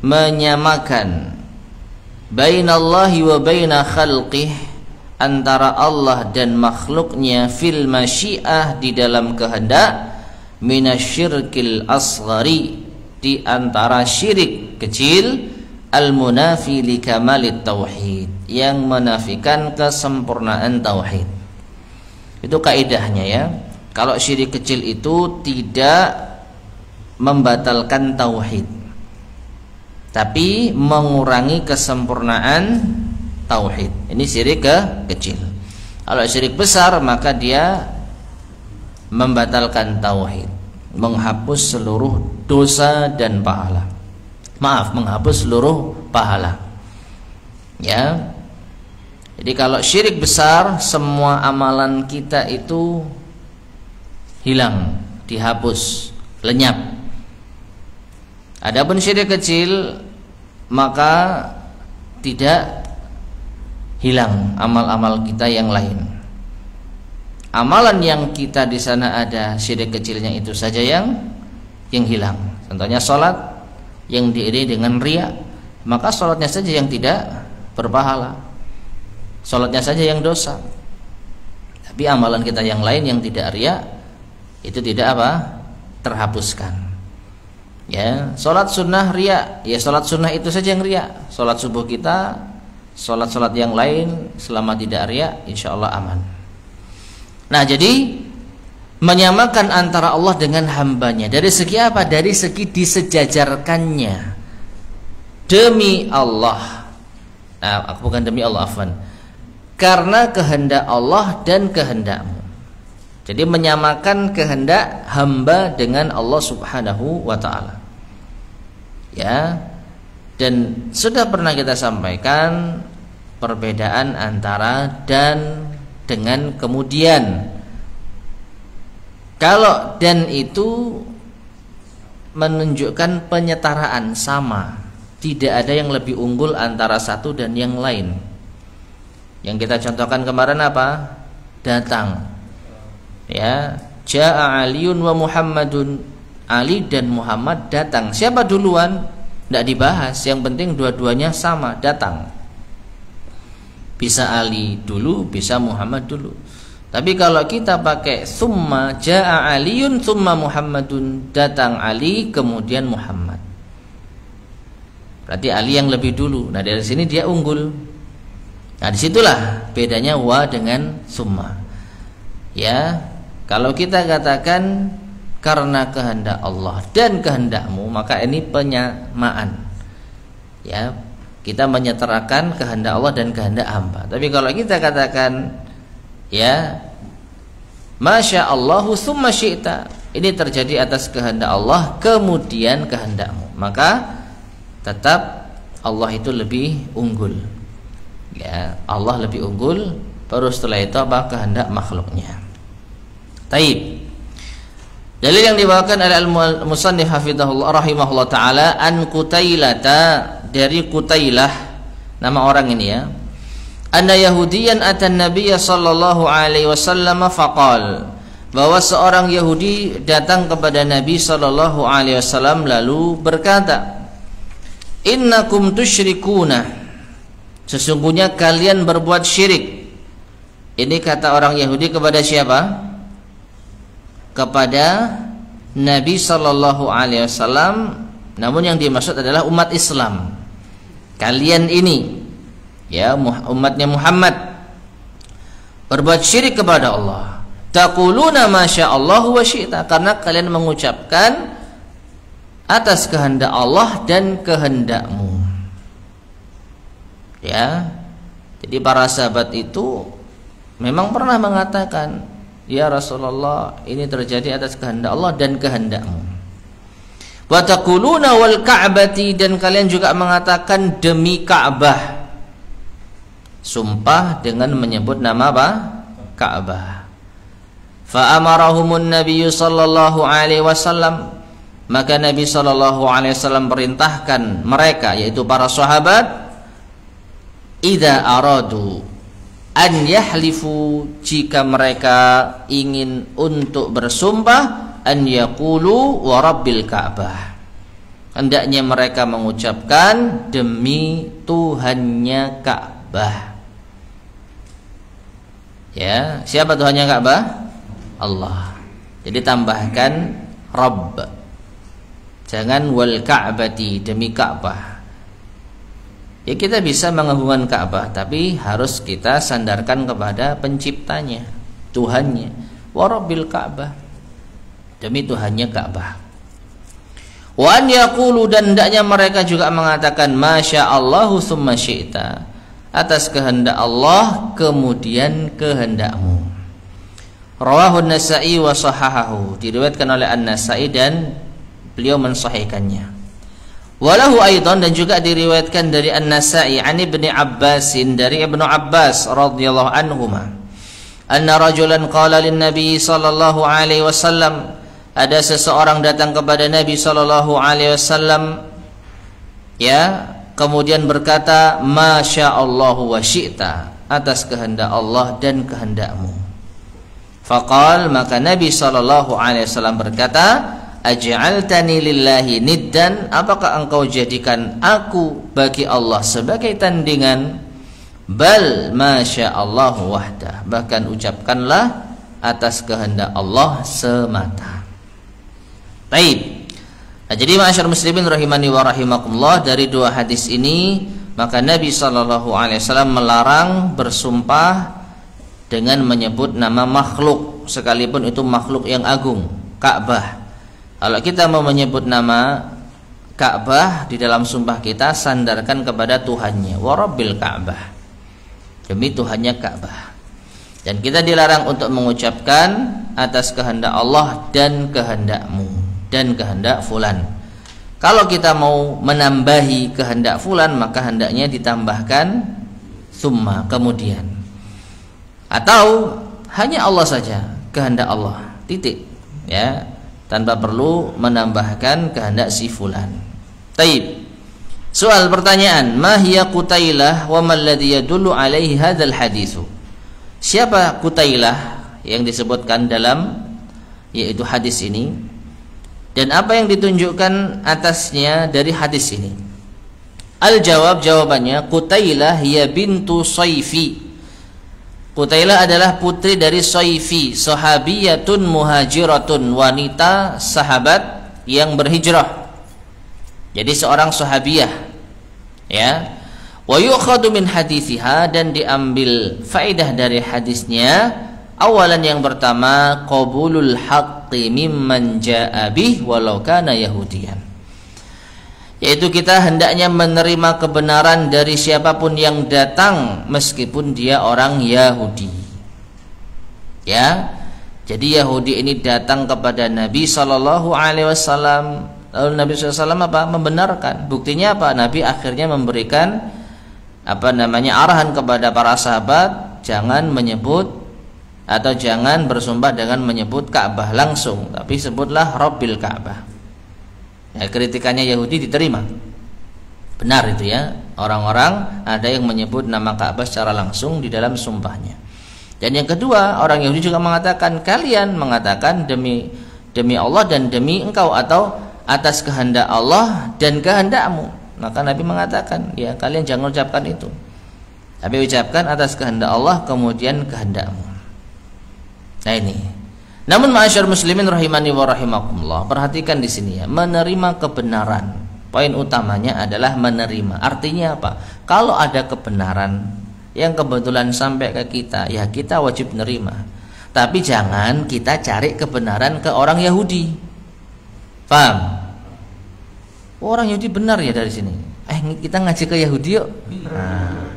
menyamakan bainallahi wa baina khalqih, antara Allah dan makhluknya, fil masyiah, di dalam kehendak, minasyirkil asghari, di antara syirik kecil, al-munafi li kamalit tauhid, yang menafikan kesempurnaan tauhid. Itu kaidahnya ya. Kalau syirik kecil itu tidak membatalkan tauhid, tapi mengurangi kesempurnaan tauhid. Ini syirik kecil. Kalau syirik besar, maka dia membatalkan tauhid, menghapus seluruh dosa dan pahala. Maaf, menghapus seluruh pahala. Ya. Jadi kalau syirik besar, semua amalan kita itu hilang, dihapus, lenyap. Adapun syirik kecil, maka tidak hilang amal-amal kita yang lain. Amalan yang kita di sana ada syirik kecilnya itu saja yang hilang. Contohnya sholat yang diiringi dengan riya, maka sholatnya saja yang tidak berpahala, sholatnya saja yang dosa. Tapi amalan kita yang lain yang tidak riya itu tidak terhapuskan. Ya, sholat sunnah riya, ya sholat sunnah itu saja yang riya. Sholat subuh kita, sholat yang lain selama tidak riya, insya Allah aman. Nah, jadi menyamakan antara Allah dengan hambanya dari segi apa? Dari segi disejajarkannya demi Allah. Nah, bukan demi Allah, afwan. Karena kehendak Allah dan kehendakmu. Jadi menyamakan kehendak hamba dengan Allah Subhanahu wa ta'ala. Ya. Dan sudah pernah kita sampaikan perbedaan antara dan dengan kemudian. Kalau dan itu menunjukkan penyetaraan, sama. Tidak ada yang lebih unggul antara satu dan yang lain. Yang kita contohkan kemarin apa? Datang. Ya, Ja'a Aliun wa Muhammadun. Ali dan Muhammad datang. Siapa duluan? Tidak dibahas. Yang penting dua-duanya sama, datang. Bisa Ali dulu, bisa Muhammad dulu. Tapi kalau kita pakai summa Ja'a Aliun summa Muhammadun, datang Ali kemudian Muhammad, berarti Ali yang lebih dulu. Nah, dari sini dia unggul. Nah, disitulah bedanya wa dengan summa. Ya, kalau kita katakan karena kehendak Allah dan kehendakmu, maka ini penyamaan. Ya, kita menyetarakan kehendak Allah dan kehendak hamba. Tapi kalau kita katakan ya, Masya Allahu summa syi'ta, ini terjadi atas kehendak Allah kemudian kehendakmu, maka tetap Allah itu lebih unggul. Ya, Allah lebih unggul, baru setelah itu apa? Kehendak makhluknya. Taib. Dalil yang dibawakan oleh al-musannif hafizahullah rahimahullah taala an Qutailata, dari Qutailah, nama orang ini ya. Anna Yahudiyan atan Nabiyya sallallahu alaihi wasallam faqal, bahwa seorang Yahudi datang kepada Nabi sallallahu alaihi wasallam lalu berkata, innakum tusyrikuna, sesungguhnya kalian berbuat syirik. Ini kata orang Yahudi kepada siapa? Kepada Nabi sallallahu alaihi wasallam, namun yang dimaksud adalah umat Islam. Kalian ini, ya, umatnya Muhammad, berbuat syirik kepada Allah. Taquluna masya Allah wa syi'ta, karena kalian mengucapkan atas kehendak Allah dan kehendakmu. Ya, jadi para sahabat itu memang pernah mengatakan, ya Rasulullah, ini terjadi atas kehendak Allah dan kehendakmu. Wa taquluna wal ka'bati, dan kalian juga mengatakan demi Ka'bah, sumpah dengan menyebut nama apa? Ka'bah. Fa amarahumun nabiyyu sallallahu alaihi wasallam, maka Nabi sallallahu alaihi wasallam perintahkan mereka, yaitu para sahabat, idza aradu an yahlifu, jika mereka ingin untuk bersumpah, an yaqulu wa rabbil Ka'bah, hendaknya mereka mengucapkan demi Tuhannya Ka'bah. Ya, siapa Tuhannya Ka'bah? Allah. Jadi tambahkan Rabb, jangan wal Ka'bati, demi Ka'bah. Ya, kita bisa menghubungkan Ka'bah, tapi harus kita sandarkan kepada penciptanya, Tuhannya. Wa rabbil Ka'bah, demi Tuhannya Ka'bah. Wa an yaqulu, dan hendaknya mereka juga mengatakan masya Allahu summa syi'ta, atas kehendak Allah kemudian kehendakmu. Rawahu An-Nasa'i wa sahahahu, diriwayatkan oleh An-Nasa'i dan beliau mensahihkannya. Walahu aidan, dan juga diriwayatkan dari An-Nasa'i an Ibnu Abbasin, dari Ibnu Abbas radhiyallahu anhuma, anna rajulan qala lin Nabi sallallahu alaihi wasallam, ada seseorang datang kepada Nabi sallallahu alaihi wasallam, ya, kemudian berkata masya Allahu wa syi'ta, atas kehendak Allah dan kehendakmu. Faqal, maka Nabi SAW berkata, aj'altani lillahi niddan, apakah engkau jadikan aku bagi Allah sebagai tandingan? Bal masya Allah wahdah, bahkan ucapkanlah atas kehendak Allah semata. Baik. Nah, jadi ma'asyar muslimin rahimani wa rahimakumullah, dari dua hadis ini maka Nabi SAW melarang bersumpah dengan menyebut nama makhluk, sekalipun itu makhluk yang agung, Ka'bah. Kalau kita mau menyebut nama Ka'bah di dalam sumpah kita, sandarkan kepada Tuhannya, wa rabbil Ka'bah, demi Tuhannya Ka'bah. Dan kita dilarang untuk mengucapkan atas kehendak Allah dan kehendakmu dan kehendak fulan. Kalau kita mau menambahi kehendak fulan, maka hendaknya ditambahkan summa, kemudian. Atau hanya Allah saja, kehendak Allah, titik, ya, tanpa perlu menambahkan kehendak si fulan. Taib. Soal pertanyaan, ma hiya Qutailah wa ma alladhi yadullu alaihi hadzal haditsu? Siapa Qutailah yang disebutkan dalam yaitu hadis ini, dan apa yang ditunjukkan atasnya dari hadis ini? Al-jawab, jawabannya, Qutailah hiya bintu Sayfi. Qutailah adalah putri dari Sayfi, sahabiyatun muhajiratun, wanita sahabat yang berhijrah. Jadi seorang sahabiyah, ya. Wa yu'khadhu min hadithiha, dan diambil faedah dari hadisnya. Awalan, yang pertama, qabulul haqqi mimman jaa bih walau kana yahudiyan, yaitu kita hendaknya menerima kebenaran dari siapapun yang datang meskipun dia orang Yahudi. Ya. Jadi Yahudi ini datang kepada Nabi SAW, lalu Nabi SAW apa? Membenarkan. Buktinya apa? Nabi akhirnya memberikan arahan kepada para sahabat, jangan menyebut atau jangan bersumpah dengan menyebut Ka'bah langsung, tapi sebutlah Rabbil Ka'bah. Ya, kritikannya Yahudi diterima. Benar itu, ya. Orang-orang ada yang menyebut nama Ka'bah secara langsung di dalam sumpahnya. Dan yang kedua, orang Yahudi juga mengatakan, kalian mengatakan demi Allah dan demi engkau, atau atas kehendak Allah dan kehendakmu. Maka Nabi mengatakan, ya, kalian jangan ucapkan itu, tapi ucapkan atas kehendak Allah kemudian kehendakmu. Nah ini. Namun ma'asyar muslimin rahimani wa rahimakumullah, perhatikan di sini, ya, menerima kebenaran. Poin utamanya adalah menerima. Artinya apa? Kalau ada kebenaran yang kebetulan sampai ke kita, ya kita wajib menerima. Tapi jangan kita cari kebenaran ke orang Yahudi. Paham? Orang Yahudi benar ya dari sini. Kita ngaji ke Yahudi yuk. Nah,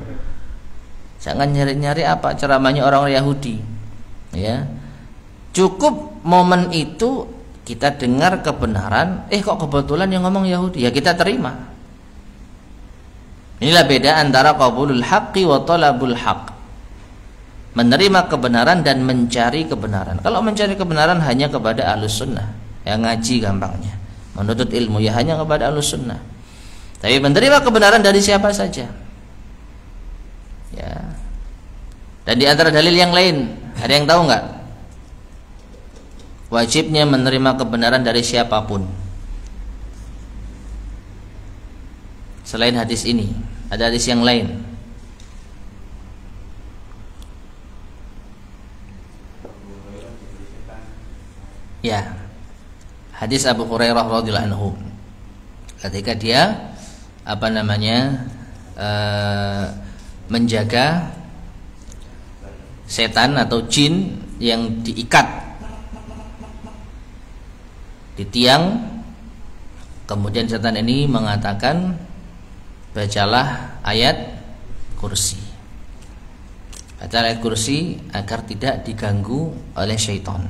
jangan nyari-nyari apa ceramahnya orang Yahudi. Ya, cukup momen itu kita dengar kebenaran, kok kebetulan yang ngomong Yahudi, ya kita terima. Inilah beda antara qabulul haqqi wa talabul haqq, menerima kebenaran dan mencari kebenaran. Kalau mencari kebenaran hanya kepada ahlus sunnah, yang ngaji gampangnya, menuntut ilmu ya hanya kepada ahlus sunnah. Tapi menerima kebenaran dari siapa saja, ya. Dan di antara dalil yang lain, ada yang tahu nggak? Wajibnya menerima kebenaran dari siapapun. Selain hadis ini, ada hadis yang lain. Ya, hadis Abu Hurairah radhiyallahu anhu, ketika dia menjaga setan atau jin yang diikat di tiang, kemudian setan ini mengatakan, bacalah ayat kursi, baca ayat kursi agar tidak diganggu oleh syaitan.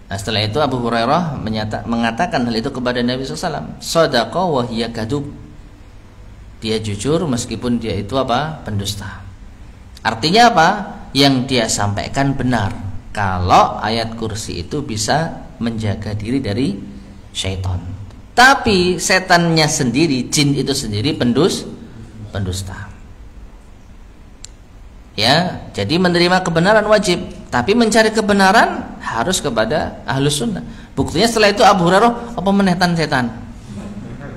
Nah, setelah itu Abu Hurairah mengatakan hal itu kepada Nabi SAW. Shadaqa wa hiya kadub, dia jujur meskipun dia itu pendusta. Artinya apa? Yang dia sampaikan benar, kalau ayat kursi itu bisa menjaga diri dari syaitan. Tapi setannya sendiri, jin itu sendiri pendusta. Ya, jadi menerima kebenaran wajib, tapi mencari kebenaran harus kepada ahlus sunnah. Buktinya setelah itu Abu Hurairah, apa meneh setan?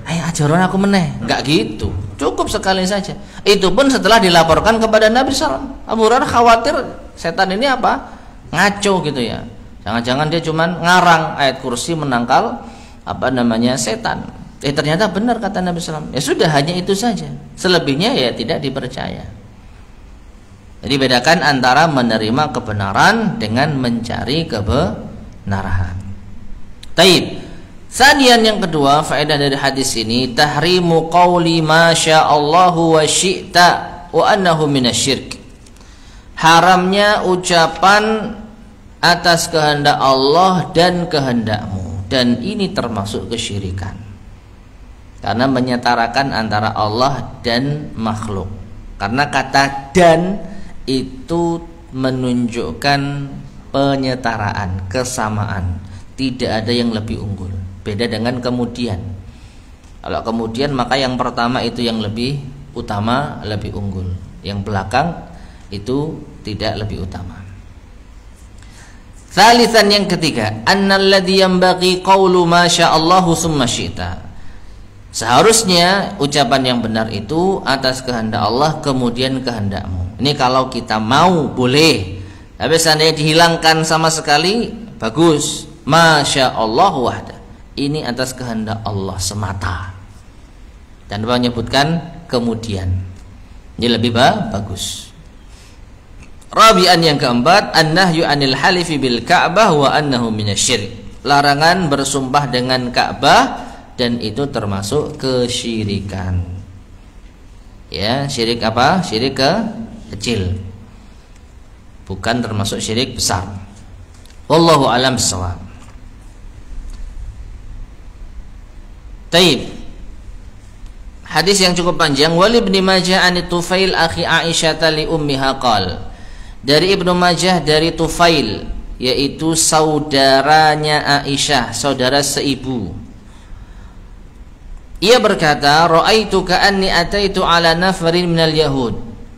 Ayo ajaran aku meneh, enggak gitu. Cukup sekali saja. Itu pun setelah dilaporkan kepada Nabi SAW. Abu Hurairah khawatir setan ini apa? Ngaco gitu ya. Jangan-jangan dia cuman ngarang ayat kursi menangkal setan. Ternyata benar kata Nabi SAW. Ya sudah, hanya itu saja. Selebihnya ya tidak dipercaya. Jadi bedakan antara menerima kebenaran dengan mencari kebenaran. Taib. Sanian yang kedua, faedah dari hadis ini, tahrimu qauli ma sya'allahu wa syi'ta wa annahu minasyirk. Haramnya ucapan atas kehendak Allah dan kehendakmu, dan ini termasuk kesyirikan. Karena menyetarakan antara Allah dan makhluk. Karena kata dan itu menunjukkan penyetaraan, kesamaan. Tidak ada yang lebih unggul. Beda dengan kemudian. Kalau kemudian maka yang pertama itu yang lebih utama, lebih unggul. Yang belakang itu tidak lebih utama. Tsalitsan yang ketiga, annalladzi yanbaghi qaulu ma sya'allahu tsumma syi'ta. Seharusnya ucapan yang benar itu atas kehendak Allah kemudian kehendakmu. Ini kalau kita mau boleh. Tapi seandainya dihilangkan sama sekali, bagus. Masya Allah wahda. Ini atas kehendak Allah semata. Dan menyebutkan kemudian. Ini lebih bagus. Rabi'an yang keempat, an-nahyu 'anil halifi bil Ka'bah wa annahu minasyirik. Larangan bersumpah dengan Ka'bah dan itu termasuk kesyirikan. Ya, syirik apa? Syirik kecil. Bukan termasuk syirik besar. Wallahu a'lam bissawab. Taib. Hadis yang cukup panjang, Wali Ibnu Majah an Tufail akhi Aisyah li ummiha qal. Dari Ibnu Majah dari Tufail, yaitu saudaranya Aisyah, saudara seibu. Ia berkata, ra'aitu ka'anni ataitu ala nafarin minal yahud.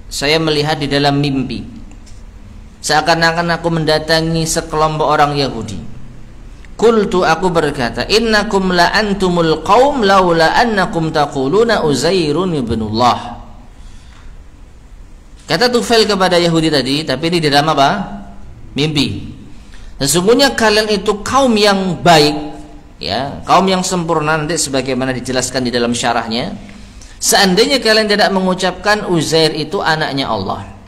Saya melihat di dalam mimpi seakan-akan aku mendatangi sekelompok orang Yahudi. Qultu, aku berkata, innakum la antumul qaum laula annakum taquluna Uzairun ibnullah. Kata Tufail kepada Yahudi tadi, tapi ini di dalam apa? Mimpi. Sesungguhnya kalian itu kaum yang baik, ya, kaum yang sempurna, nanti sebagaimana dijelaskan di dalam syarahnya. Seandainya kalian tidak mengucapkan Uzair itu anaknya Allah.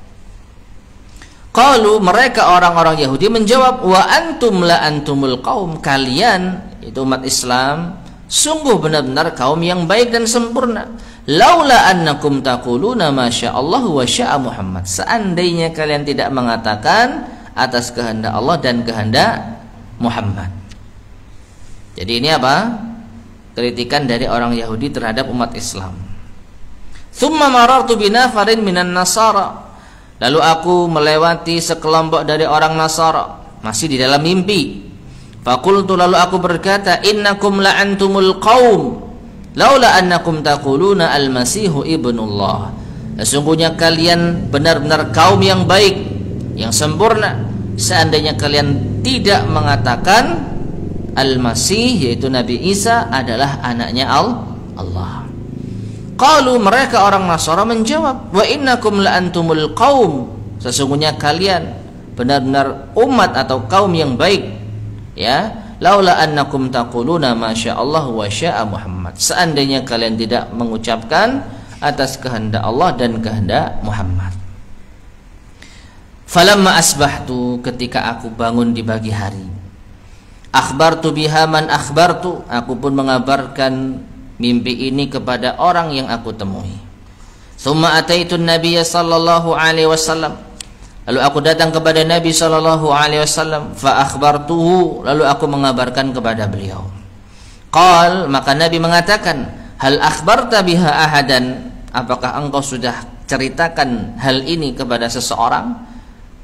Qalu, mereka orang-orang Yahudi menjawab, wa antum la antumul qaum, kalian itu umat Islam sungguh benar-benar kaum yang baik dan sempurna. Laula annakum taquluna ma sya'allah wa sya'a Muhammad. Seandainya kalian tidak mengatakan atas kehendak Allah dan kehendak Muhammad. Jadi ini apa? Kritikan dari orang Yahudi terhadap umat Islam. Tsumma marartu binafarin minan nasara. Lalu aku melewati sekelompok dari orang Nasara, masih di dalam mimpi. Faqultu, lalu aku berkata, innakum la antumul qaum laula annakum taquluna al-masihu ibnullah. Sesungguhnya kalian benar-benar kaum yang baik, yang sempurna. Seandainya kalian tidak mengatakan Al-Masih, yaitu Nabi Isa adalah anaknya Allah. Qalu, mereka orang Nasara menjawab, wa innakum la antumul qaum. Sesungguhnya kalian benar-benar umat atau kaum yang baik. Ya, laula annakum taquluna ma sya'allah wa sya'a Muhammad. Seandainya kalian tidak mengucapkan atas kehendak Allah dan kehendak Muhammad. Falamma asbahtu, ketika aku bangun di pagi hari, akhbartu biha man akhbartu, aku pun mengabarkan mimpi ini kepada orang yang aku temui. Tsumma ataitun nabiyya sallallahu alaihi wasallam. Lalu aku datang kepada Nabi sallallahu alaihi wasallam, fa akhbartuhu, lalu aku mengabarkan kepada beliau. Qal, maka Nabi mengatakan, hal akhbarta biha ahadan? Apakah engkau sudah ceritakan hal ini kepada seseorang?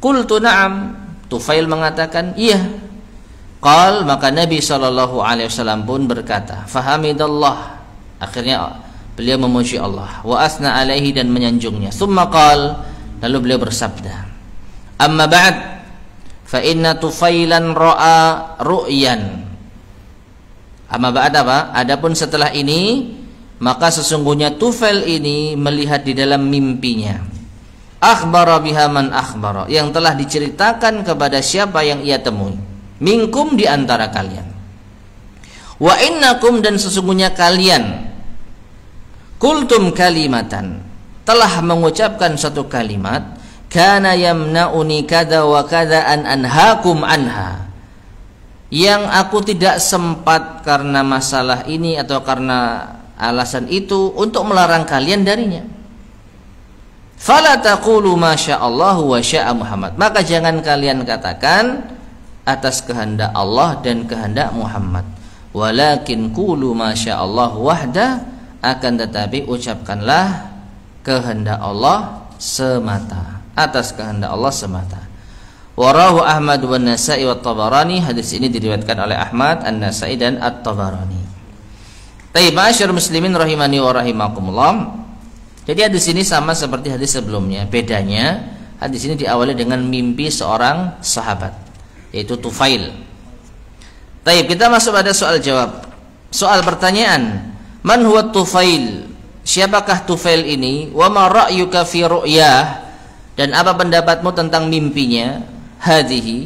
Qultu na'am. Tufail mengatakan, iya. Qal, maka Nabi SAW pun berkata, fahamidallah, akhirnya beliau memuji Allah, wa asna alaihi, dan menyanjungnya. Tsumma qal, lalu beliau bersabda, amma ba'd, fa inna Tufailan ra'a ru'yan. Amma ba'd apa? Adapun setelah ini, maka sesungguhnya Tufail ini melihat di dalam mimpinya, akhbara biha man akhbara, yang telah diceritakan kepada siapa yang ia temui, minkum, di antara kalian, wa innakum, dan sesungguhnya kalian, kultum kalimatan, telah mengucapkan satu kalimat, kana yamna'uni kada wa kada an anhaakum anha, yang aku tidak sempat karena masalah ini atau karena alasan itu untuk melarang kalian darinya. Fala taqulu masyaallah wa syaa Muhammad, maka jangan kalian katakan atas kehendak Allah dan kehendak Muhammad, walakin qulu masyaallah wahda, akan tetapi ucapkanlah kehendak Allah semata, atas kehendak Allah semata. Warahu Ahmad wa Nasa'i wa Tabarani, hadis ini diriwayatkan oleh Ahmad, An-Nasa'i, dan At-Tabarani. Taib, ma'asyar muslimin rahimani wa rahimakumullah. Jadi hadis ini sama seperti hadis sebelumnya. Bedanya, hadis ini diawali dengan mimpi seorang sahabat, yaitu Tufail. Taib, kita masuk pada soal jawab. Soal pertanyaan, man huwa Tufail? Siapakah Tufail ini? Wa ma ra'yuka fi ru'yah? Dan apa pendapatmu tentang mimpinya? Hadhihi,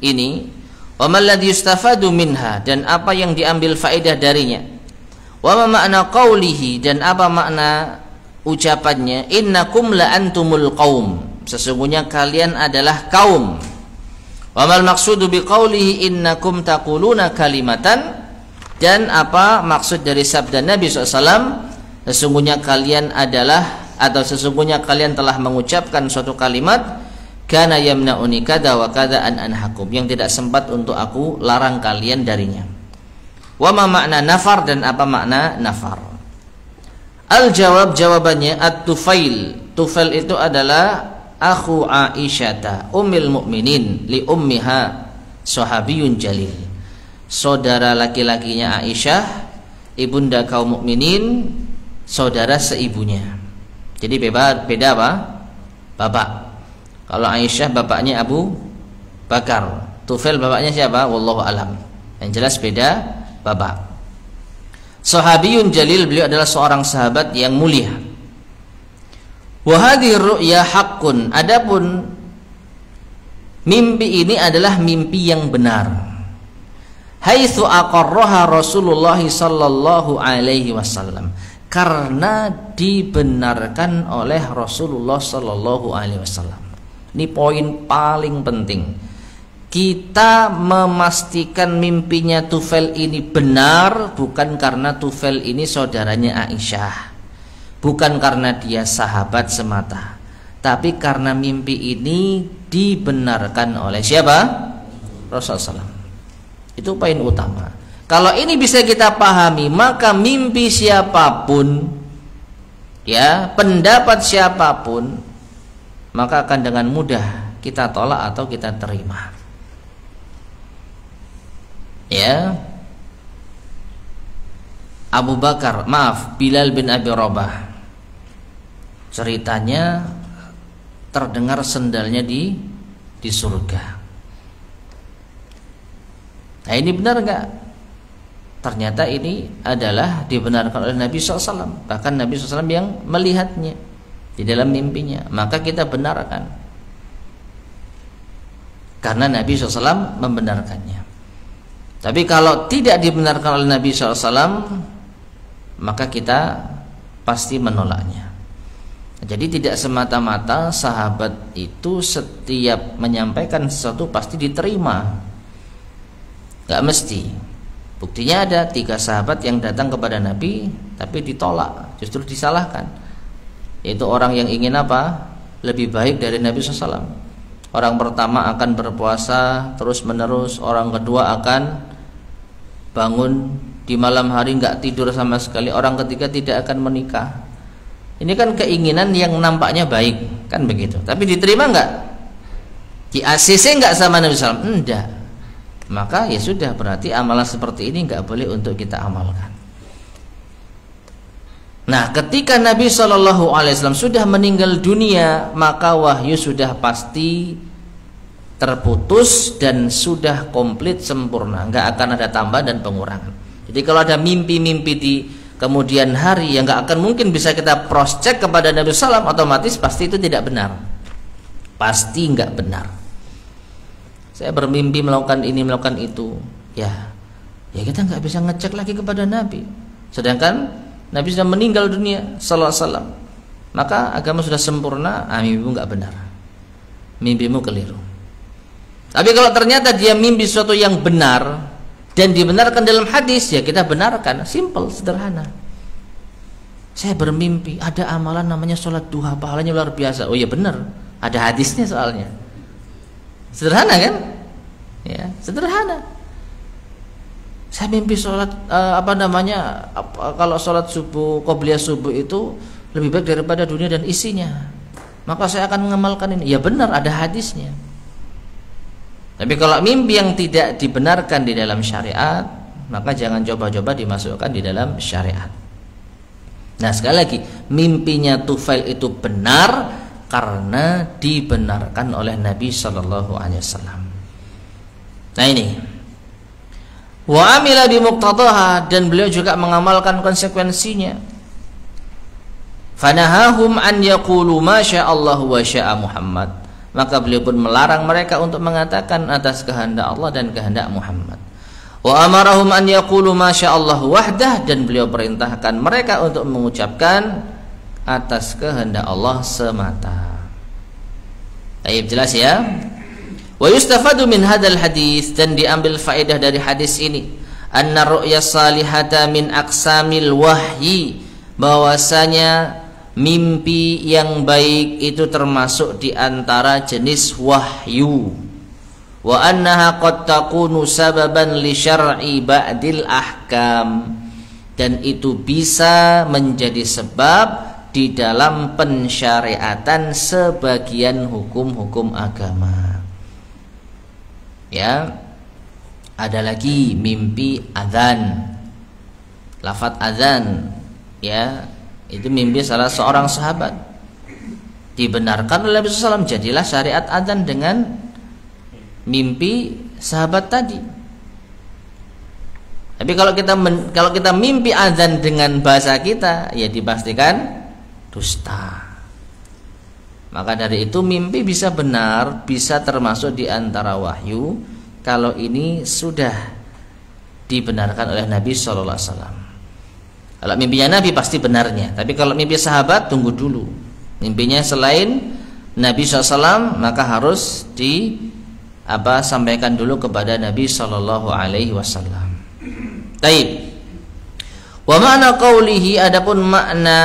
ini. Wa ma alladhi yustafadu minha? Dan apa yang diambil faedah darinya? Wa ma ma'na qawlihi? Dan apa makna ucapannya, innakum la antumul qaum, sesungguhnya kalian adalah kaum. Wa mal maqsudu biqaulihi innakum taquluna kalimatan, dan apa maksud dari sabda Nabi SAW, sesungguhnya kalian adalah, atau sesungguhnya kalian telah mengucapkan suatu kalimat, kana yamna'uni kada wa kada an anhakum, yang tidak sempat untuk aku larang kalian darinya. Wa ma makna nafar? Dan apa makna nafar? Al-jawab, jawabannya, at-Tufail, Tufail itu adalah akhu Aisyata ummil mukminin li ummiha sahabiyun jalil, saudara laki-lakinya Aisyah, ibunda kaum mukminin, saudara seibunya. Jadi beda apa? Bapak. Kalau Aisyah bapaknya Abu Bakar, Tufail bapaknya siapa? Wallahu alam. Yang jelas beda bapak. Sahabiyun jalil, beliau adalah seorang sahabat yang mulia. Wa hadhihi ru'ya haqqun, adapun mimpi ini adalah mimpi yang benar. Haitsu aqarraha Rasulullah sallallahu alaihi wasallam, karena dibenarkan oleh Rasulullah sallallahu alaihi wasallam. Ini poin paling penting. Kita memastikan mimpinya Tufail ini benar bukan karena Tufail ini saudaranya Aisyah, bukan karena dia sahabat semata, tapi karena mimpi ini dibenarkan oleh siapa? Rasulullah SAW. Itu poin utama. Kalau ini bisa kita pahami, maka mimpi siapapun, ya, pendapat siapapun, maka akan dengan mudah kita tolak atau kita terima. Ya, Abu Bakar, Bilal bin Abi Rabah, ceritanya terdengar sendalnya di surga. Nah, ini benar enggak? Ternyata ini adalah dibenarkan oleh Nabi SAW. Bahkan Nabi SAW yang melihatnya di dalam mimpinya, maka kita benarkan karena Nabi SAW membenarkannya. Tapi kalau tidak dibenarkan oleh Nabi SAW, maka kita pasti menolaknya. Jadi tidak semata-mata sahabat itu setiap menyampaikan sesuatu pasti diterima. Gak mesti. Buktinya ada 3 sahabat yang datang kepada Nabi tapi ditolak, justru disalahkan. Yaitu orang yang ingin apa? Lebih baik dari Nabi SAW. Orang pertama akan berpuasa terus menerus, orang kedua akan bangun di malam hari nggak tidur sama sekali, orang ketiga tidak akan menikah. Ini kan keinginan yang nampaknya baik, kan begitu. Tapi diterima nggak? Di ACC nggak sama Nabi SAW? Enggak. maka ya sudah, berarti amalan seperti ini nggak boleh untuk kita amalkan. Nah, ketika Nabi SAW sudah meninggal dunia, maka wahyu sudah pasti terputus dan sudah komplit sempurna, nggak akan ada tambah dan pengurangan. Jadi kalau ada mimpi-mimpi di kemudian hari yang nggak akan mungkin bisa kita cross check kepada Nabi SAW, otomatis pasti itu tidak benar, pasti nggak benar. Saya bermimpi melakukan ini, melakukan itu, ya kita nggak bisa ngecek lagi kepada Nabi. Sedangkan Nabi sudah meninggal dunia sallallahu alaihi wasallam, maka agama sudah sempurna. Mimpimu nggak benar, mimpimu keliru. Tapi kalau ternyata dia mimpi sesuatu yang benar dan dibenarkan dalam hadis, ya kita benarkan. Simple, sederhana. Saya bermimpi ada amalan namanya sholat duha, pahalanya luar biasa. Oh ya benar, ada hadisnya soalnya. Sederhana kan? Ya, sederhana. Saya mimpi sholat kalau sholat subuh, qobliyah subuh itu lebih baik daripada dunia dan isinya, maka saya akan mengamalkan ini. Ya benar, ada hadisnya. Tapi kalau mimpi yang tidak dibenarkan di dalam syariat, maka jangan coba-coba dimasukkan di dalam syariat. Nah, sekali lagi, mimpinya Tufail itu benar karena dibenarkan oleh Nabi Shallallahu Alaihi Wasallam. Nah ini, wa amila bi muqtadaha, dan beliau juga mengamalkan konsekuensinya. Fanahahum an yaqulu ma sya'allahu wa sya'a Muhammad, maka beliau pun melarang mereka untuk mengatakan atas kehendak Allah dan kehendak Muhammad. Wa amarahum an yaqulu ma sya'allahu wahdah, dan beliau perintahkan mereka untuk mengucapkan atas kehendak Allah semata. Baik, jelas ya? Wa yustafadu min hadzal hadis, dan diambil faedah dari hadis ini, anna ru'ya salihata min aqsamil wahyi, bahwasanya mimpi yang baik itu termasuk di antara jenis wahyu. Wa annaha qad takunu sababan li syar'i ba'dil ahkam, dan itu bisa menjadi sebab di dalam pensyariatan sebagian hukum-hukum agama. Ya, ada lagi mimpi azan, lafaz azan, ya, itu mimpi salah seorang sahabat, dibenarkan oleh Nabi SAW, jadilah syariat azan dengan mimpi sahabat tadi. Tapi kalau kita mimpi azan dengan bahasa kita, ya dipastikan dusta. Maka dari itu mimpi bisa benar, bisa termasuk di antara wahyu kalau ini sudah dibenarkan oleh Nabi Sallallahu Alaihi Wasallam. Kalau mimpinya Nabi pasti benarnya. Tapi kalau mimpi sahabat, tunggu dulu. Mimpinya selain Nabi SAW, maka harus sampaikan dulu kepada Nabi Sallallahu Alaihi Wasallam. Taib. Wa ma'na qawlihi, adapun makna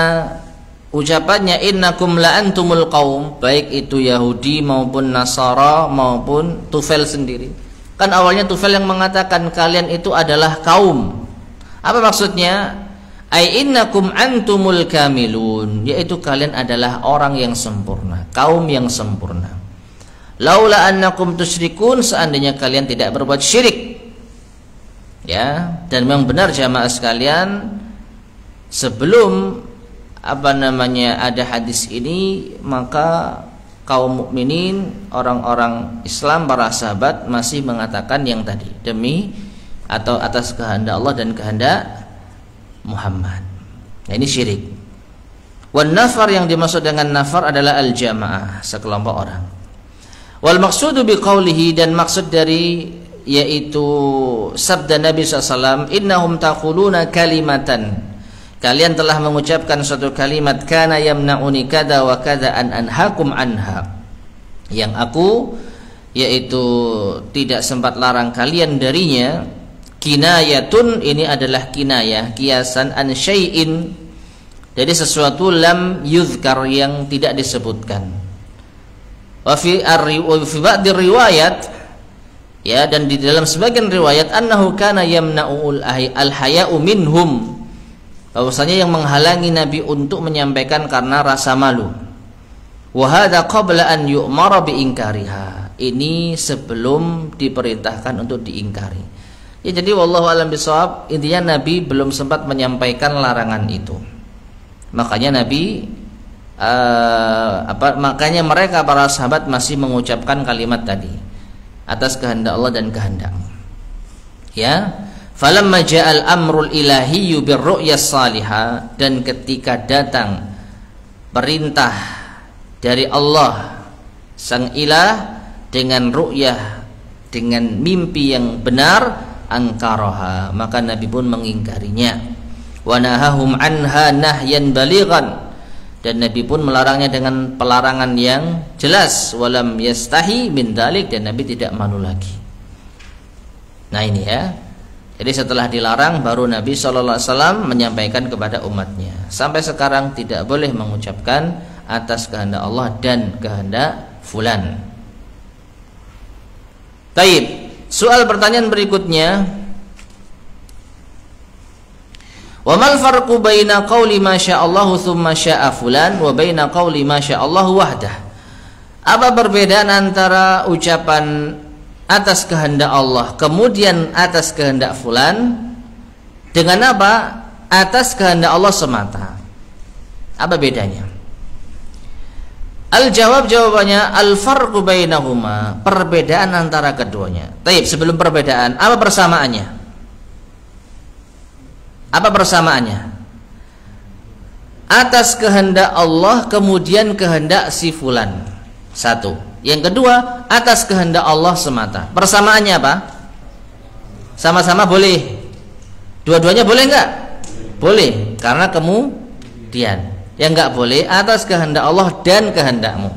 ucapannya innakum la antumul qaum, baik itu Yahudi maupun Nasara maupun Tufail sendiri. Kan awalnya Tufail yang mengatakan kalian itu adalah kaum. Apa maksudnya? Ai innakum antumul kamilun, yaitu kalian adalah orang yang sempurna, kaum yang sempurna. Laula annakum tusyrikun, seandainya kalian tidak berbuat syirik. Ya, dan memang benar jamaah sekalian, sebelum ada hadis ini, maka kaum mukminin, orang-orang Islam, para sahabat masih mengatakan yang tadi, demi atau atas kehendak Allah dan kehendak Muhammad. Nah, ini syirik. Wan nafar, yang dimaksud dengan nafar adalah al-jamaah, sekelompok orang. Wal maqsudu biqaulihi, dan maksud dari yaitu sabda Nabi SAW, innahum taquluna kalimatan, kalian telah mengucapkan suatu kalimat, kana yamna'uni kada wa kada an anhakum anha, yang aku yaitu tidak sempat larang kalian darinya. Kinayatun, ini adalah kinayah, kiasan, an syai'in, dari sesuatu lam yuzkar, yang tidak disebutkan. Wa fi ba'di riwayat, ya, dan di dalam sebagian riwayat, annahu kana yamna'ul al-haya'u minhum, bahwasanya yang menghalangi Nabi untuk menyampaikan karena rasa malu. Wa hadza qabla an yu'mara bi inkariha, ini sebelum diperintahkan untuk diingkari. Ya, jadi wallahu a'lam bishawab, intinya Nabi belum sempat menyampaikan larangan itu. Makanya Nabi makanya mereka para sahabat masih mengucapkan kalimat tadi, atas kehendak Allah dan kehendakmu. Ya, falamma ja'al amrul ilahiyyu birru'yas salihah, dan ketika datang perintah dari Allah sang ilah dengan ru'yah, dengan mimpi yang benar, angkaraha, maka Nabi pun mengingkarinya. Wa nahahum anha nahyan balighan, dan Nabi pun melarangnya dengan pelarangan yang jelas. Walam yastahi min dalik, dan Nabi tidak malu lagi. Nah ini ya, jadi setelah dilarang baru Nabi SAW menyampaikan kepada umatnya. Sampai sekarang tidak boleh mengucapkan atas kehendak Allah dan kehendak fulan. Taib. Soal pertanyaan berikutnya, wa mal farqu baina qauli ma sya'allahu tsumma sya'a fulan wa baina qauli ma sya'allahu wahdah? Apa perbedaan antara ucapan atas kehendak Allah kemudian atas kehendak fulan dengan apa atas kehendak Allah semata? Apa bedanya? Jawabannya al farqu bainahuma, perbedaan antara keduanya. Taib, sebelum perbedaan, apa persamaannya? Apa persamaannya? Atas kehendak Allah kemudian kehendak si fulan. Satu. Yang kedua, atas kehendak Allah semata. Persamaannya apa? Sama-sama boleh. Dua-duanya boleh enggak? Boleh, karena kemudian. Yang enggak boleh atas kehendak Allah dan kehendakmu.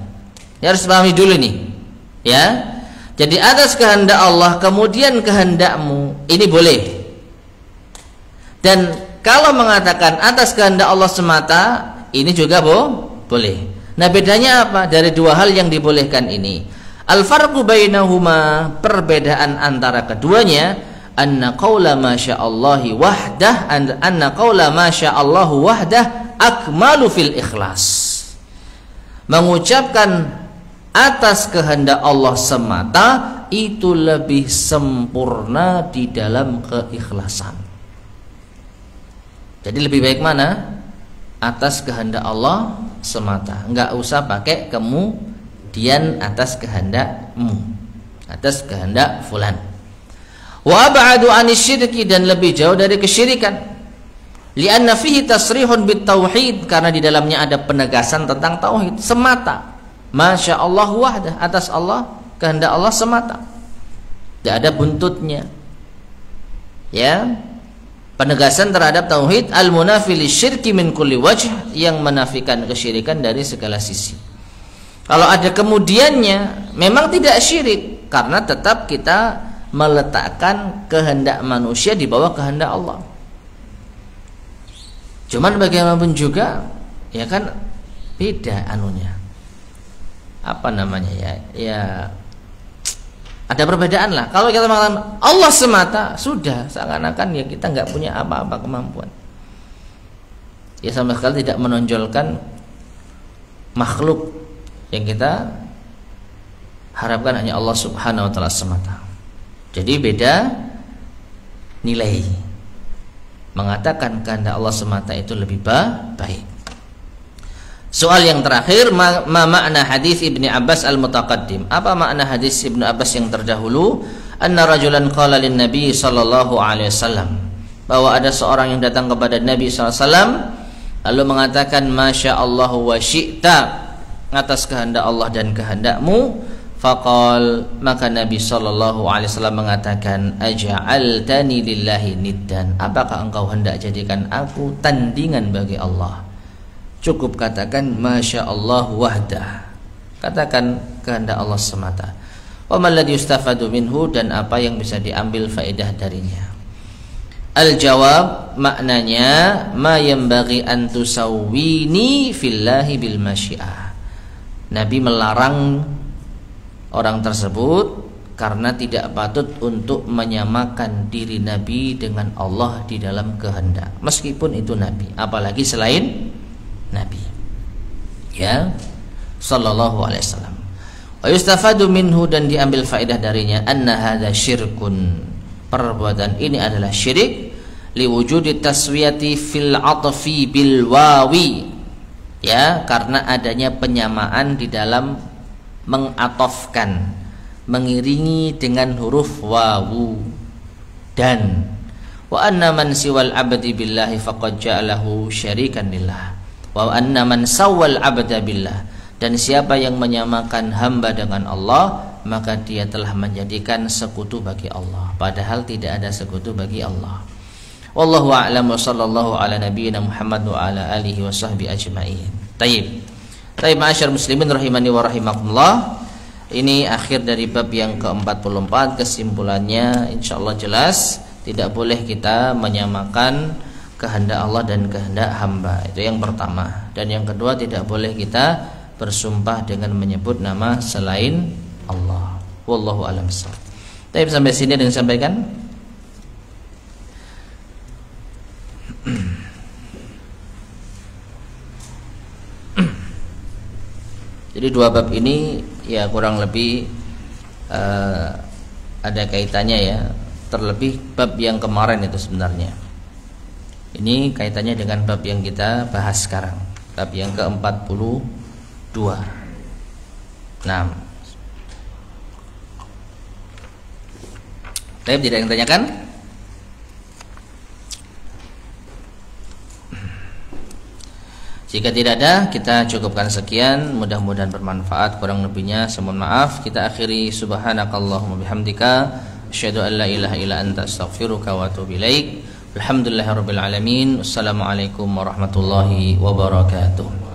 Ya, harus pahami dulu nih. Ya. Jadi atas kehendak Allah kemudian kehendakmu, ini boleh. Dan kalau mengatakan atas kehendak Allah semata, ini juga boleh. Nah, bedanya apa dari dua hal yang dibolehkan ini? Al-farqu bainahuma, perbedaan antara keduanya, anna qaula ma sya'allahi wahdah, anna qaula ma sya'allahu wahdah akmalu fil ikhlas. Mengucapkan atas kehendak Allah semata itu lebih sempurna di dalam keikhlasan. Jadi lebih baik mana? Atas kehendak Allah semata, enggak usah pakai kemudian atas kehendakmu, atas kehendak fulan. Wa ab'adu anisyirki, dan lebih jauh dari kesyirikan. Lianna fihi tasrihun bit tauhid, karena di dalamnya ada penegasan tentang tauhid semata. Masya Allah wahdah, atas Allah, kehendak Allah semata, tidak ada buntutnya. Ya, penegasan terhadap tauhid al-munafi lisyirki min kulli wajh, yang menafikan kesyirikan dari segala sisi. Kalau ada kemudiannya memang tidak syirik, karena tetap kita meletakkan kehendak manusia di bawah kehendak Allah. Cuman bagaimanapun juga, ya kan beda anunya. Apa namanya ya? Ya ada perbedaan lah. Kalau kita mengatakan Allah semata, sudah seakan-akan ya kita nggak punya apa-apa kemampuan. Ya sama sekali tidak menonjolkan makhluk yang kita harapkan hanya Allah Subhanahu wa taala semata. Jadi beda nilai. Mengatakan kehendak Allah semata itu lebih baik. Soal yang terakhir, ma makna hadis Ibnu Abbas al-mutaqaddim? Apa makna hadis Ibnu Abbas yang terdahulu? Anna rajulan qala lin Nabi sallallahu alaihi wasallam, bahwa ada seorang yang datang kepada Nabi sallallahu alaihi wasallam lalu mengatakan masya Allah wa syi'ta, atas kehendak Allah dan kehendakmu. Faqal, maka Nabi sallallahu alaihi wasallam mengatakan aja'altani lillahi niddan, apakah engkau hendak jadikan aku tandingan bagi Allah? Cukup katakan masya Allah wahdah, katakan kehendak Allah semata. Wa mal ladzi yustafadu minhu, dan apa yang bisa diambil faedah darinya. Al-jawab, maknanya ma yanbaghi an tusawwini fillahi bil masyiah. Nabi melarang orang tersebut karena tidak patut untuk menyamakan diri Nabi dengan Allah di dalam kehendak, meskipun itu Nabi, apalagi selain Nabi. Ya, sallallahu alaihi wasallam. Wa yustafadu minhu, dan diambil faedah darinya, anna hadza syirkun, perbuatan ini adalah syirik, liwujudi taswiyati fil atfi bil wawi, ya, karena adanya penyamaan di dalam mengatofkan, mengiringi dengan huruf wawu. Dan wa anna man siwal abdi billahi faqad ja'alahu syarikan lillah, wa anna man sawwal abda billah, dan siapa yang menyamakan hamba dengan Allah, maka dia telah menjadikan sekutu bagi Allah, padahal tidak ada sekutu bagi Allah. Wallahu a'lam wa sallallahu ala nabiyyina Muhammad wa ala alihi wa sahbihi ajma'in. Taib ma'asyar muslimin rahimani wa rahimakumullah. Ini akhir dari bab yang ke-44. Kesimpulannya insyaallah jelas, tidak boleh kita menyamakan kehendak Allah dan kehendak hamba. Itu yang pertama. Dan yang kedua, tidak boleh kita bersumpah dengan menyebut nama selain Allah. Wallahu a'lam bishawab. Taib, sampai sini dengan sampaikan. Jadi dua bab ini ya kurang lebih ada kaitannya ya. Terlebih bab yang kemarin itu sebenarnya. Ini kaitannya dengan bab yang kita bahas sekarang, bab yang ke-42. Nah, Taib, tidak yang tanyakan? Jika tidak ada, kita cukupkan sekian. Mudah-mudahan bermanfaat. Kurang lebihnya saya mohon maaf. Kita akhiri subhanakallahumma bihamdika asyhadu an la ilaha illa anta astaghfiruka wa atubu ilaik. Alhamdulillahirabbil alamin. Wassalamualaikum warahmatullahi wabarakatuh.